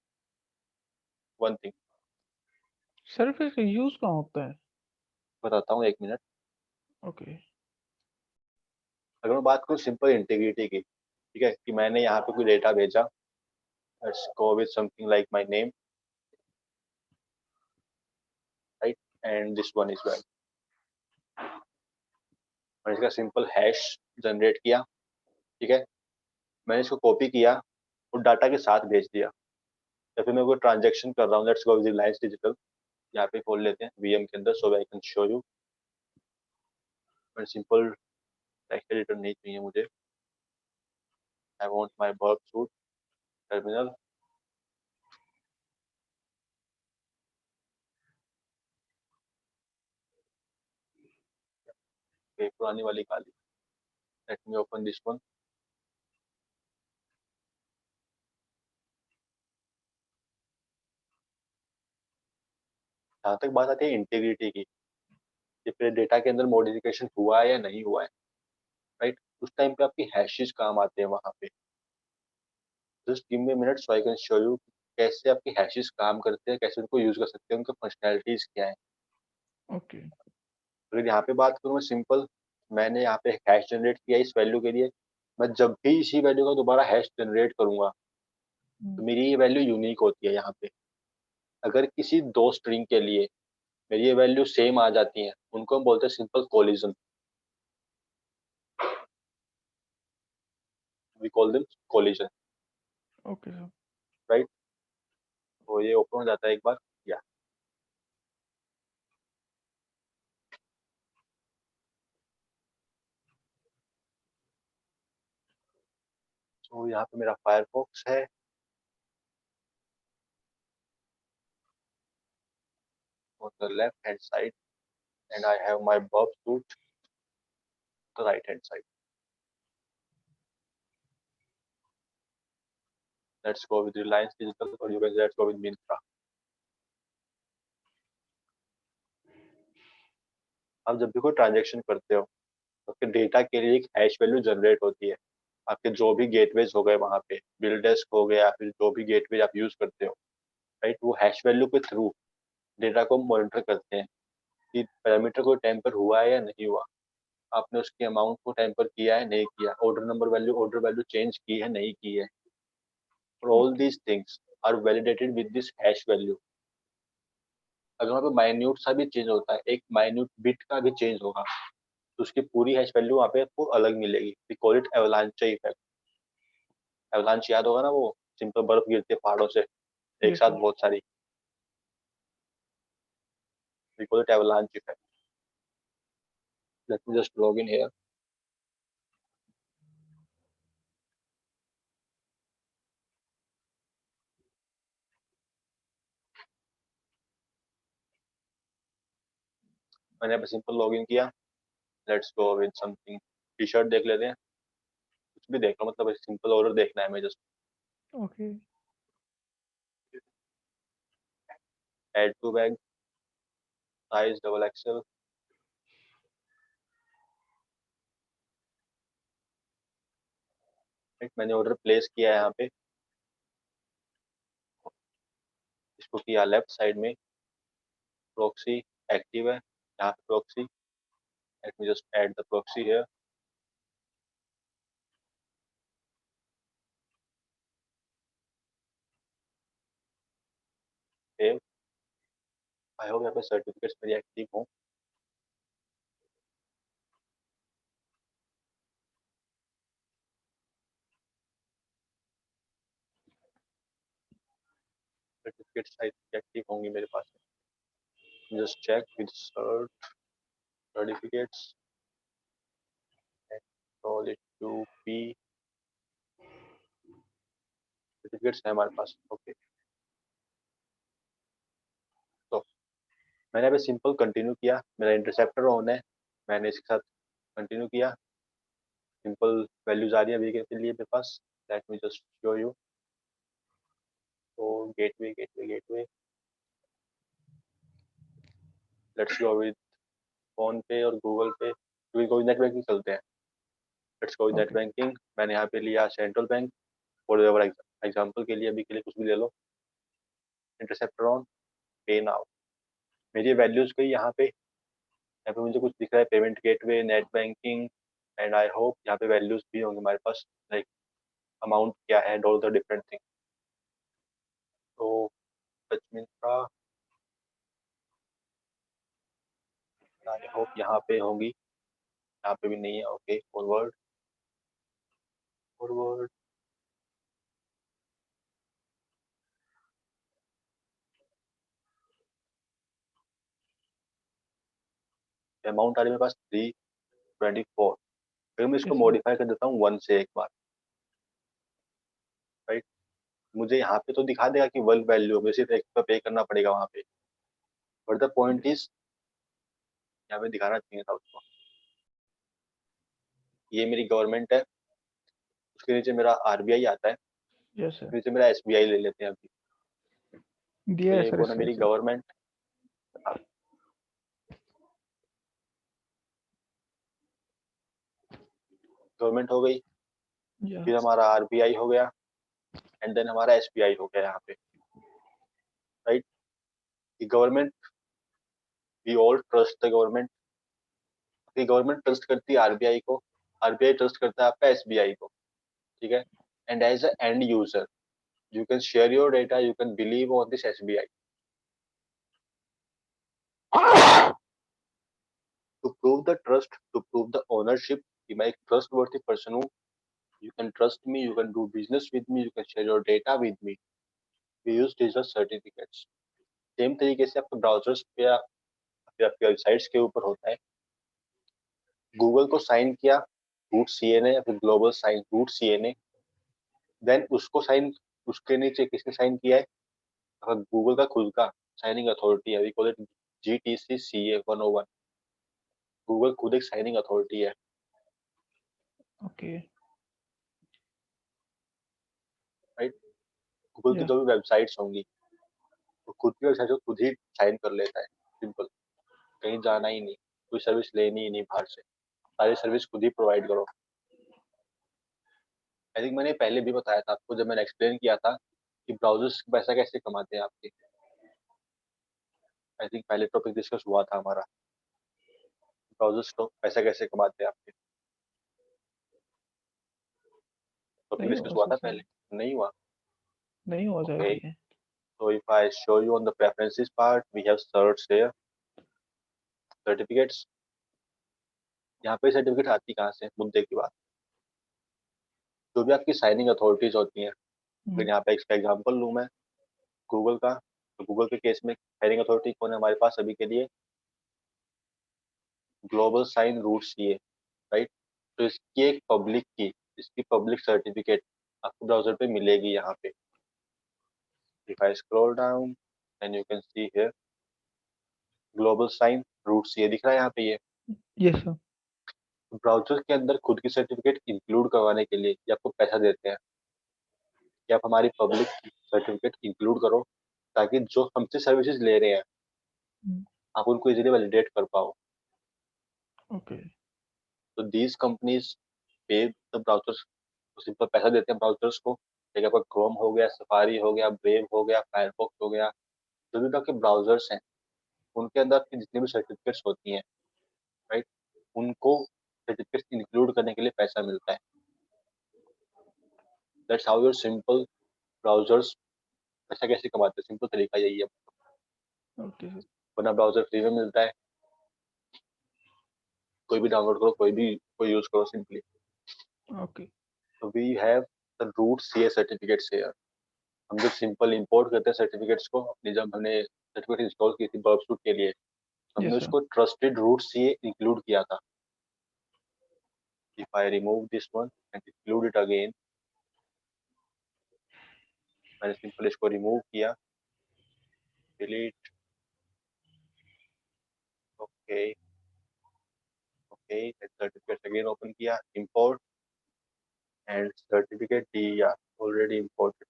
वन थिंग सर फिर इसका यूज कहाँ होता है? बताता हूँ, एक मिनट. ओके. अगर मैं बात करूँ सिंपल इंटीग्रिटी की, ठीक है, कि मैंने यहाँ पे कोई डेटा भेजा, let's go with something like my name, right, and this one is well. मैंने इसका सिंपल हैश जनरेट किया, ठीक है, मैंने इसको कॉपी किया और डाटा के साथ भेज दिया. या फिर मैं कोई ट्रांजेक्शन कर रहा हूँ, let's go with Reliance Digital, यहाँ पे खोल लेते हैं वीएम के अंदर, so I can show you. Simple text editor नहीं चाहिए मुझे, I want my work suite terminal. पुरानी वाली खाली, let me open this one. जहाँ तक बात आती है इंटीग्रिटी की, कि फिर डेटा के अंदर मॉडिफिकेशन हुआ है या नहीं हुआ है, राइट, उस टाइम पे आपकी हैशेस काम आते हैं वहाँ पे. Just give me a minute so I can show you कैसे आपके हैशेस काम करते हैं, कैसे उनको यूज कर सकते हैं, उनका फंक्शनैलिटीज क्या है. ओके. अगर यहाँ पे बात करूँ मैं सिंपल, मैंने यहाँ पे हैश जनरेट किया इस वैल्यू के लिए, मैं जब भी इसी वैल्यू का दोबारा हैश जनरेट करूंगा, तो मेरी ये वैल्यू यूनिक होती है यहाँ पे. अगर किसी दो स्ट्रिंग के लिए मेरी ये वैल्यू सेम आ जाती है, उनको हम बोलते हैं simple collision. We call them collision, okay sir. Right. तो ये ओपन हो जाता है एक बार, या तो यहाँ पे मेरा फायरफॉक्स है. on the left hand side and I have my burp suit on the right hand side. Let's go with Reliance Digital, or you guys let's go with Myntra. आप जब भी कोई ट्रांजेक्शन करते हो, तो आपके डेटा के लिए एक हैश वैल्यू जनरेट होती है. आपके जो भी गेटवेज हो गए वहाँ पे, बिल डेस्क हो गया, फिर जो भी गेटवेज आप यूज करते हो, राइट, वो हैश वैल्यू के थ्रू डेटा को मॉनिटर करते हैं कि पैरामीटर कोई टेम्पर हुआ है या नहीं हुआ, आपने उसकी अमाउंट को टेम्पर किया है नहीं किया, ऑर्डर वैल्यू चेंज की है नहीं की है. और all these things are validated with this hash value. अगर वहाँ पे माइन्यूट सा भी चेंज होता है, एक माइन्यूट बिट का भी चेंज होगा, तो उसकी पूरी हैश वैल्यू वहाँ पे आपको अलग मिलेगी. We call it avalanche effect. Avalanche याद होगा ना, वो सिंपल बर्फ गिरती है पहाड़ों से एक यस साथ सर. बहुत सारी. We call it avalanche effect. Let me just log in here. मैंने यहाँ पे सिंपल लॉगिन किया। Let's go with something, T shirt देख लेते हैं, कुछ भी देख लो, मतलब सिंपल ऑर्डर देखना है हमें just. Okay add to bag, size XXL। मैंने ऑर्डर प्लेस किया है यहाँ पे, इसको किया लेफ्ट साइड में, प्रॉक्सी एक्टिव है यहाँ पे proxy, let me just add the proxy here. Save, I hope यहाँ पे सर्टिफिकेट्स मेरी एक्टिव हो। सर्टिफिकेट्स एक्टिव होंगी मेरे पास, just check with cert certificates, roll it to P, certificates है हमारे पास। ओके, तो मैंने अभी सिंपल कंटिन्यू किया, मेरा इंटरसेप्टर ऑन है, मैंने इसके साथ कंटिन्यू किया, सिंपल वैल्यूज आ रही है अभी के लिए मेरे पास। Let me just show you. तो gateway gateway gateway, let's go with PhonePe और गूगल पे, क्योंकि कोई नेट बैंकिंग चलते हैं। Let's go with net okay banking, मैंने यहाँ पे लिया सेंट्रल बैंक, फॉर एग्जाम्पल के लिए, अभी के लिए कुछ भी ले लो। इंटरसेप्टर ऑन, पे नाउ, मेरी वैल्यूज गई यहाँ पे, यहाँ पे मुझे कुछ दिख रहा है, payment gateway, net banking, and I hope यहाँ पे वैल्यूज भी होंगे हमारे पास, लाइक अमाउंट क्या है, ऑल द डिफरेंट थिंग। तो टच मिंत्रा, आई होप यहाँ पे होंगी, यहाँ पे भी नहीं है। ओके, फॉरवर्ड फॉरवर्ड, अमाउंट आ रही है मेरे पास 324। फिर मैं इसको यस सर मॉडिफाई कर देता हूँ 1 से एक बार, राइट। मुझे यहाँ पे तो दिखा देगा कि वर्ल्ड वैल्यू, मुझे सिर्फ एक पे करना पड़ेगा वहाँ पे, बट द पॉइंट इज यहाँ पे दिखाना चाहिए था उसको। ये मेरी गवर्नमेंट है, उसके नीचे मेरा आरबीआई आता है, यस सर नीचे मेरा एसबीआई ले लेते हैं अभी। दिया तो है ये सर वो ना इसके मेरी नीचे। गवर्नमेंट, गवर्नमेंट हो गई, या फिर हमारा आरबीआई हो गया, एंड देन हमारा एसबीआई हो गया यहाँ पे, right. Government, we all trust the government, government trust करती है आरबीआई को, आरबीआई ट्रस्ट करता है आपका एसबीआई को, ठीक है। And as a end user you can share your data, you can believe on this SBI. To prove the trust, to prove the ownership, कि मैं एक trustworthy person हूँ, you can trust me, you can do business with me, you can share your data with me. We use digital certificates. Same तरीके से आपके ब्राउजर्स पे या फिर आपके वेबसाइट्स के ऊपर होता है। गूगल को साइन किया रूट CNA या फिर global sign root CNA, then उसको साइन, उसके नीचे किसने साइन किया है, अगर गूगल का खुद का साइनिंग अथॉरिटी है, we call it GTC CA 101, Google खुद एक साइनिंग अथॉरिटी है, ओके राइट। गूगल की या जो भी वेबसाइट्स होंगी वो खुद की वेबसाइट को खुद ही साइन कर लेता है, सिंपल, कहीं जाना ही नहीं, कोई सर्विस लेनी ही नहीं बाहर से, सारी सर्विस खुद ही प्रोवाइड करो। आई थिंक मैंने पहले भी बताया था आपको, जब मैंने एक्सप्लेन किया था कि ब्राउजर्स पैसा कैसे कमाते हैं आपके, आई थिंक पहले टॉपिक डिस्कस हुआ था हमारा, ब्राउजर्स तो पैसा कैसे कमाते हैं आपके, टॉपिक नहीं डिस्कस हुआ हुआ सर था शायद, पहले, नहीं हुआ। नहीं हुआ शायद ओके, ये। so if I show you on the preferences part, we have certs here, certificates। यहाँ पे सर्टिफिकेट आती कहाँ से, मुद्दे की बात, जो भी आपकी साइनिंग अथॉरिटीज होती हैं, अगर यहाँ पे इसका एग्जांपल लूँ मैं गूगल का, तो गूगल के केस में साइनिंग अथॉरिटी कौन है हमारे पास अभी के लिए, ग्लोबल साइन रूट CA, राइट। तो इसकी एक पब्लिक की, इसकी पब्लिक सर्टिफिकेट आपको ब्राउजर पे मिलेगी यहाँ पे। If I scroll down and you can see here global sign, root C दिख रहा है यहाँ पे ये। Yes sir. ब्राउजर के अंदर खुद की सर्टिफिकेट इंक्लूड करवाने के लिए ये आपको पैसा देते हैं कि आप हमारी पब्लिक सर्टिफिकेट इंक्लूड करो, ताकि जो हमसे सर्विसेज ले रहे हैं आप उनको इजीली वैलिडेट कर पाओ। ओके। तो दीज कंपनीज पे द ब्राउजर्स, सिंपल पैसा देते हैं ब्राउजर्स को। जैसे आपका क्रोम हो गया, सफारी हो गया, ब्रेव हो गया, फायरफॉक्स हो गया, जो भी आपके ब्राउजर्स हैं उनके अंदर आपकी जितनी भी सर्टिफिकेट्स होती हैं, राइट, उनको सर्टिफिकेट्स इंक्लूड करने के लिए पैसा मिलता है। That's how your simple browsers पैसा कैसे कमाते हैं, सिंपल तरीका यही है। Okay sir. वरना ब्राउजर फ्री में मिलता है, कोई भी डाउनलोड करो, कोई यूज करो सिंपली। ओके। तो we have the root CA certificates here. हम जो सिंपल इंपोर्ट करते हैं सर्टिफिकेट्स को, अपनी जब हमने सर्टिफिकेट इंस्टॉल की थी बर्ब सूट के लिए, हमने यस सर। उसको ट्रस्टेड रूट सीए इंक्लूड किया था। If I remove this one and include it again, मैंने सिंपल इसको रिमूव किया, delete, okay okay, certificate again open किया, इंपोर्ट एंड सर्टिफिकेट दिया, already imported.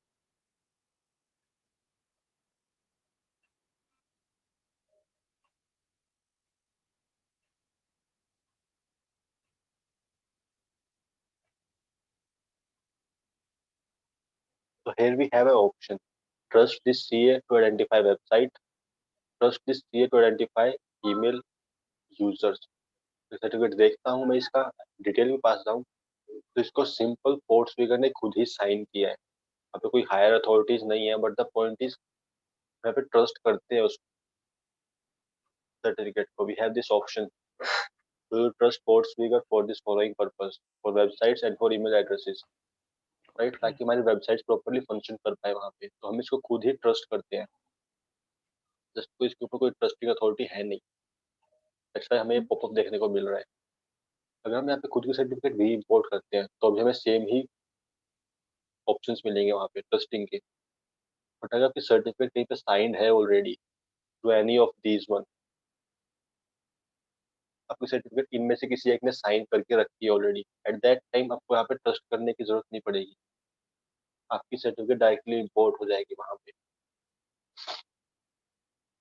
So here we have an option. Trust this CA to identify website. Trust this CA to identify email users. Certificate देखता हूँ मैं, इसका डिटेल भी पास जाऊँ, तो इसको सिंपल पोर्ट स्पीकर ने खुद ही साइन किया है। यहाँ पे कोई हायर अथॉरिटीज नहीं है, बट द पॉइंट इज यहाँ पे ट्रस्ट करते हैं उस सर्टिफिकेट को। We have this option to trust port speaker for this following purpose, for websites and for email addresses, right, ताकि हमारी वेबसाइट प्रॉपर्ली फंक्शन कर पाए वहाँ पे। तो हम इसको खुद ही ट्रस्ट करते हैं, जस्ट कोई इसके ऊपर कोई ट्रस्टिंग अथॉरिटी है नहीं। दैट्स व्हाई हमें पॉपअप देखने को मिल रहा है। अगर हम यहाँ पे खुद की सर्टिफिकेट भी इंपोर्ट करते हैं तो अभी हमें सेम ही ऑप्शंस मिलेंगे वहाँ पे ट्रस्टिंग के। बट अगर आपकी सर्टिफिकेट कहीं पे साइंड है already to any of these one, आपकी सर्टिफिकेट इनमें से किसी एक ने साइन करके रखी है ऑलरेडी, एट दैट टाइम आपको यहाँ पे ट्रस्ट करने की जरूरत नहीं पड़ेगी, आपकी सर्टिफिकेट डायरेक्टली इंपोर्ट हो जाएगी वहाँ पे।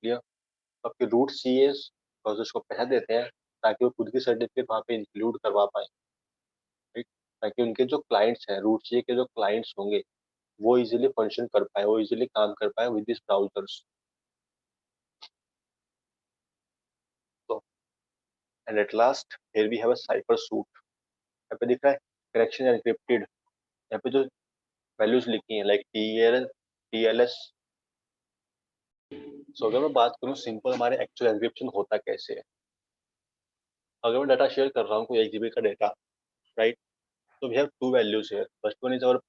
क्लियर? तो आपके रूट सीएस प्रोसेस को पैसा देते हैं ताकि वो खुद की सर्टिफिकेट वहाँ पे इंक्लूड करवा पाए, राइट, ताकि उनके जो क्लाइंट्स हैं, रूट सीए के जो क्लाइंट्स होंगे, वो इजीली फंक्शन कर पाए, वो इजीली काम कर पाए विद दिस ब्राउजर्स। तो and at last here we have a cipher suite. यहाँ पे दिख रहा है करेक्शन एनक्रिप्टेड। यहाँ पे जो वैल्यूज लिखी हैं लाइक टीएलएस। सो अगर मैं बात करूँ सिंपल हमारे एक्चुअल एनक्रिप्शन होता कैसे है, अगर मैं डाटा शेयर कर रहा हूँ कोई 1 GB का data, right, so we have two values here. First one is our,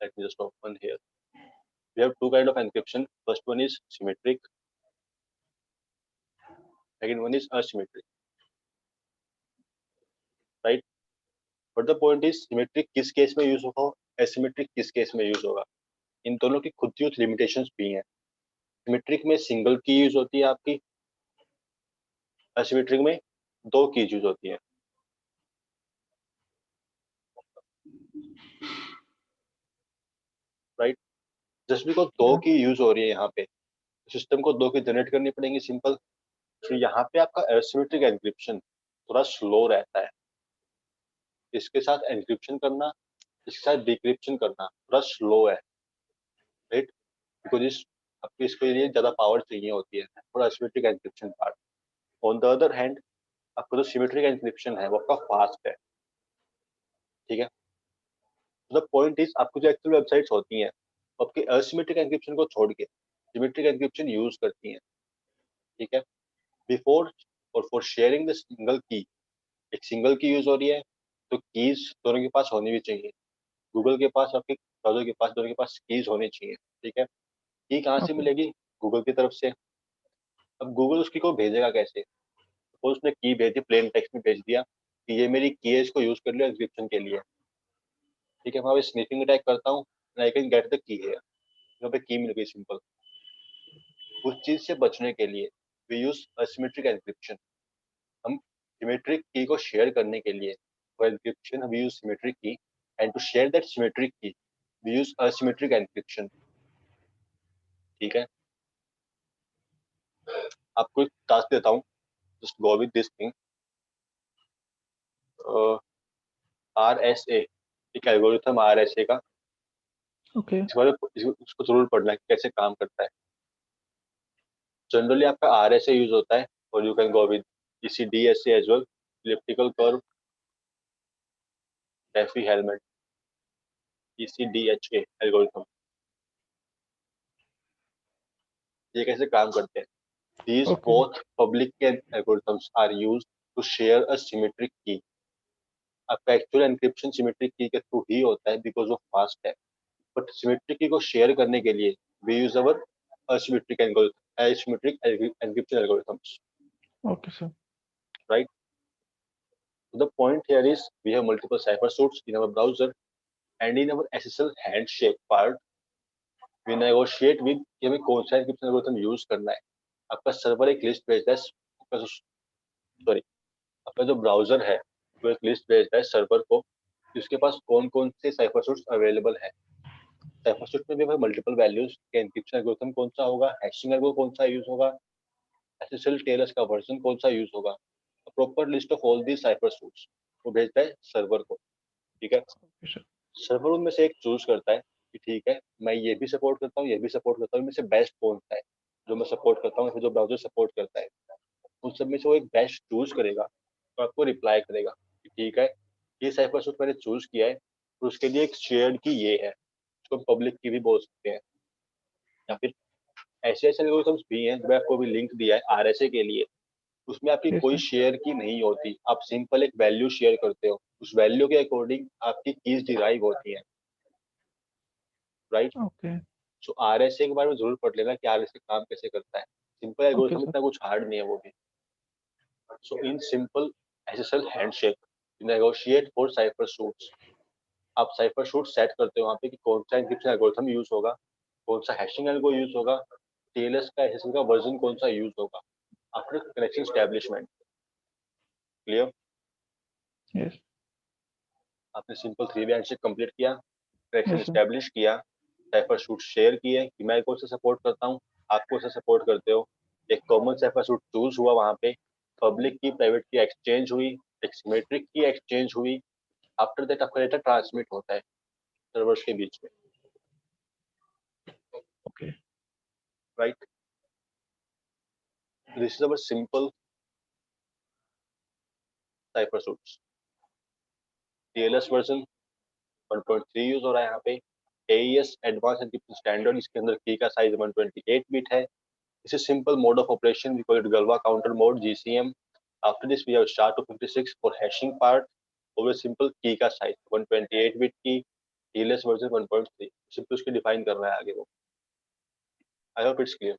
let me just open here. We have two kind of encryption. First one is symmetric. Second one is asymmetric. Right? But the point is symmetric किस केस में यूज होगा, asymmetric किस केस में यूज होगा। इन दोनों की खुद की कुछ लिमिटेशंस भी हैं। सिमेट्रिक में सिंगल की यूज होती है आपकी, asymmetric में 2 कीज यूज होती है। राइट, जस्ट बिकॉज 2 की यूज हो रही है यहाँ पे, सिस्टम को 2 की जनरेट करनी पड़ेंगी सिंपल। तो यहाँ पे आपका asymmetric एनक्रिप्शन थोड़ा स्लो रहता है, इसके साथ एनक्रिप्शन करना, इसके साथ डिक्रिप्शन करना थोड़ा स्लो है, राइट, बिकॉज आपको इसके लिए ज्यादा पावर चाहिए होती है थोड़ा symmetric encryption part. On the other hand आपका जो सिमेट्रिक एनक्रिप्शन है वो आपका फास्ट है, ठीक है। द पॉइंट इज आपको जो एक्चुअल वेबसाइट्स होती हैं आपके असिमेट्रिक एनक्रिप्शन को छोड़ के सिमेट्रिक एनक्रिप्शन यूज करती हैं, ठीक है। बिफोर और फॉर शेयरिंग द सिंगल की, एक सिंगल की यूज हो रही है तो कीज दोनों के पास होनी भी चाहिए। गूगल के पास, आपके ब्राउजर के पास, दोनों के पास कीज होनी चाहिए, ठीक है। की कहाँ से ओके। मिलेगी, गूगल की तरफ से। अब गूगल उसकी को भेजेगा कैसे, सपोज उसने की भेजी, प्लेन टेक्स्ट में भेज दिया कि ये मेरी की है, इसको यूज कर लियो एंक्रिप्शन के लिए, ठीक है। मैं स्निफिंग अटैक करता हूँ, I can get the key है, यहाँ पे की मिल गई सिंपल। उस चीज से बचने के लिए वी यूज असिमेट्रिक एन्क्रिप्शन। हम सिमेट्रिक की को शेयर करने के लिए for encryption we use symmetric key, and to share that symmetric key we use asymmetric encryption. ठीक है, आपको एक टास्क देता हूँ, just go with this thing. RSA, एक एल्गोरिथम RSA का, ओके इसको जरूर पढ़ना है कैसे काम करता है। जनरली आपका RSA यूज होता है, और you can go with DSA as well, elliptical curve Diffie Hellman, ECDHA algorithm. ये कैसे काम करते हैं? These okay both public key algorithms are used to share a symmetric key. आपका एक्चुअल एनक्रिप्शन सिमेट्रिक की के थ्रू ही होता है बिकॉज वो फास्ट है, बट सिमेट्रिक की को शेयर करने के लिए we use our asymmetric encryption algorithms, okay sir right? So the point here is we have multiple cipher suits in our browser, and in our SSL handshake part we negotiate with कि हमें कौन सा एनक्रिप्शन एल्गोरिथम यूज करना है। आपका सर्वर एक लिस्ट भेजता है, सॉरी आपका जो ब्राउजर है वो एक लिस्ट भेजता है सर्वर को, उसके पास कौन कौन से साइफर सूट्स अवेलेबल है। साइफर सूट में भी हमें मल्टीपल वैल्यूज के एन्क्रिप्शन एल्गोरिथम कौन सा होगा, हैशिंग एल्गो कौन सा यूज होगा, एसएसएल टेलर्स का वर्जन कौन सा यूज होगा, proper list of all the cipher suits वो भेजता है सर्वर को। ठीक है, ओके सर सर्वर उनमें से एक चूज करता है कि ठीक है मैं ये भी सपोर्ट करता हूँ, ये भी सपोर्ट करता हूँ, इनमें से बेस्ट कौन सा है जो मैं सपोर्ट करता हूँ, जो ब्राउजर सपोर्ट करता है। उन सब में से वो एक बेस्ट चूज करेगा, तो आपको रिप्लाई करेगा कि ठीक है ये साइफर सूट मैंने चूज किया है, और उसके लिए एक शेयर्ड की ये है, इसको पब्लिक की भी बोल सकते हैं। या फिर ऐसे ऐसे एल्गोरिथम्स भी हैं जो आपको भी लिंक दिया है RSA के लिए, उसमें आपकी यस कोई सर शेयर की नहीं होती, आप सिंपल एक वैल्यू शेयर करते हो, उस वैल्यू के अकॉर्डिंग आपकी कीज डिराइव होती है, राइट? ओके सो RSA के बारे में जरूर पढ़ लेना कि RSA काम कैसे करता है। सिंपल ओके एल्गोरिथम, सर इतना कुछ हार्ड नहीं है वो भी। So in simple SSL handshake negotiate for cipher suites. आप साइफर सूट सेट करते हो वहाँ पे कि कौन सा एन्क्रिप्शन एल्गोरिथम यूज होगा, कौन सा हैशिंग एल्गो यूज होगा, TLS का SSL का वर्जन कौन सा यूज होगा after connection establishment. Clear? Yes आपने सिंपल 3 वे हैंडशेक कंप्लीट किया, कनेक्शन यस सर एस्टेब्लिश किया, साइफर सूट शेयर किए कि मैं कौन सा सपोर्ट करता हूँ, आप कौन सा सपोर्ट करते हो, एक कॉमन साइफर सूट चूज हुआ, वहाँ पे पब्लिक की प्राइवेट की एक्सचेंज हुई, एक सिमेट्रिक की एक्सचेंज हुई, आफ्टर दैट आपका डेटा ट्रांसमिट होता है सर्वर्स के बीच में, okay right? This is our simple cipher suits. TLS version 1.3 use हो रहा है यहाँ पे, AES एडवांस एन्क्रिप्शन स्टैंडर्ड, इसके अंदर की का साइज 128 बिट है। This is simple mode of operation. We call it Galva counter mode, GCM. After this, we have SHA-256 for hashing part. Over simple key का size 128 bit की, TLS version 1.3. सिंपल उसकी डिफाइन कर रहा है आगे वो। I hope it's clear.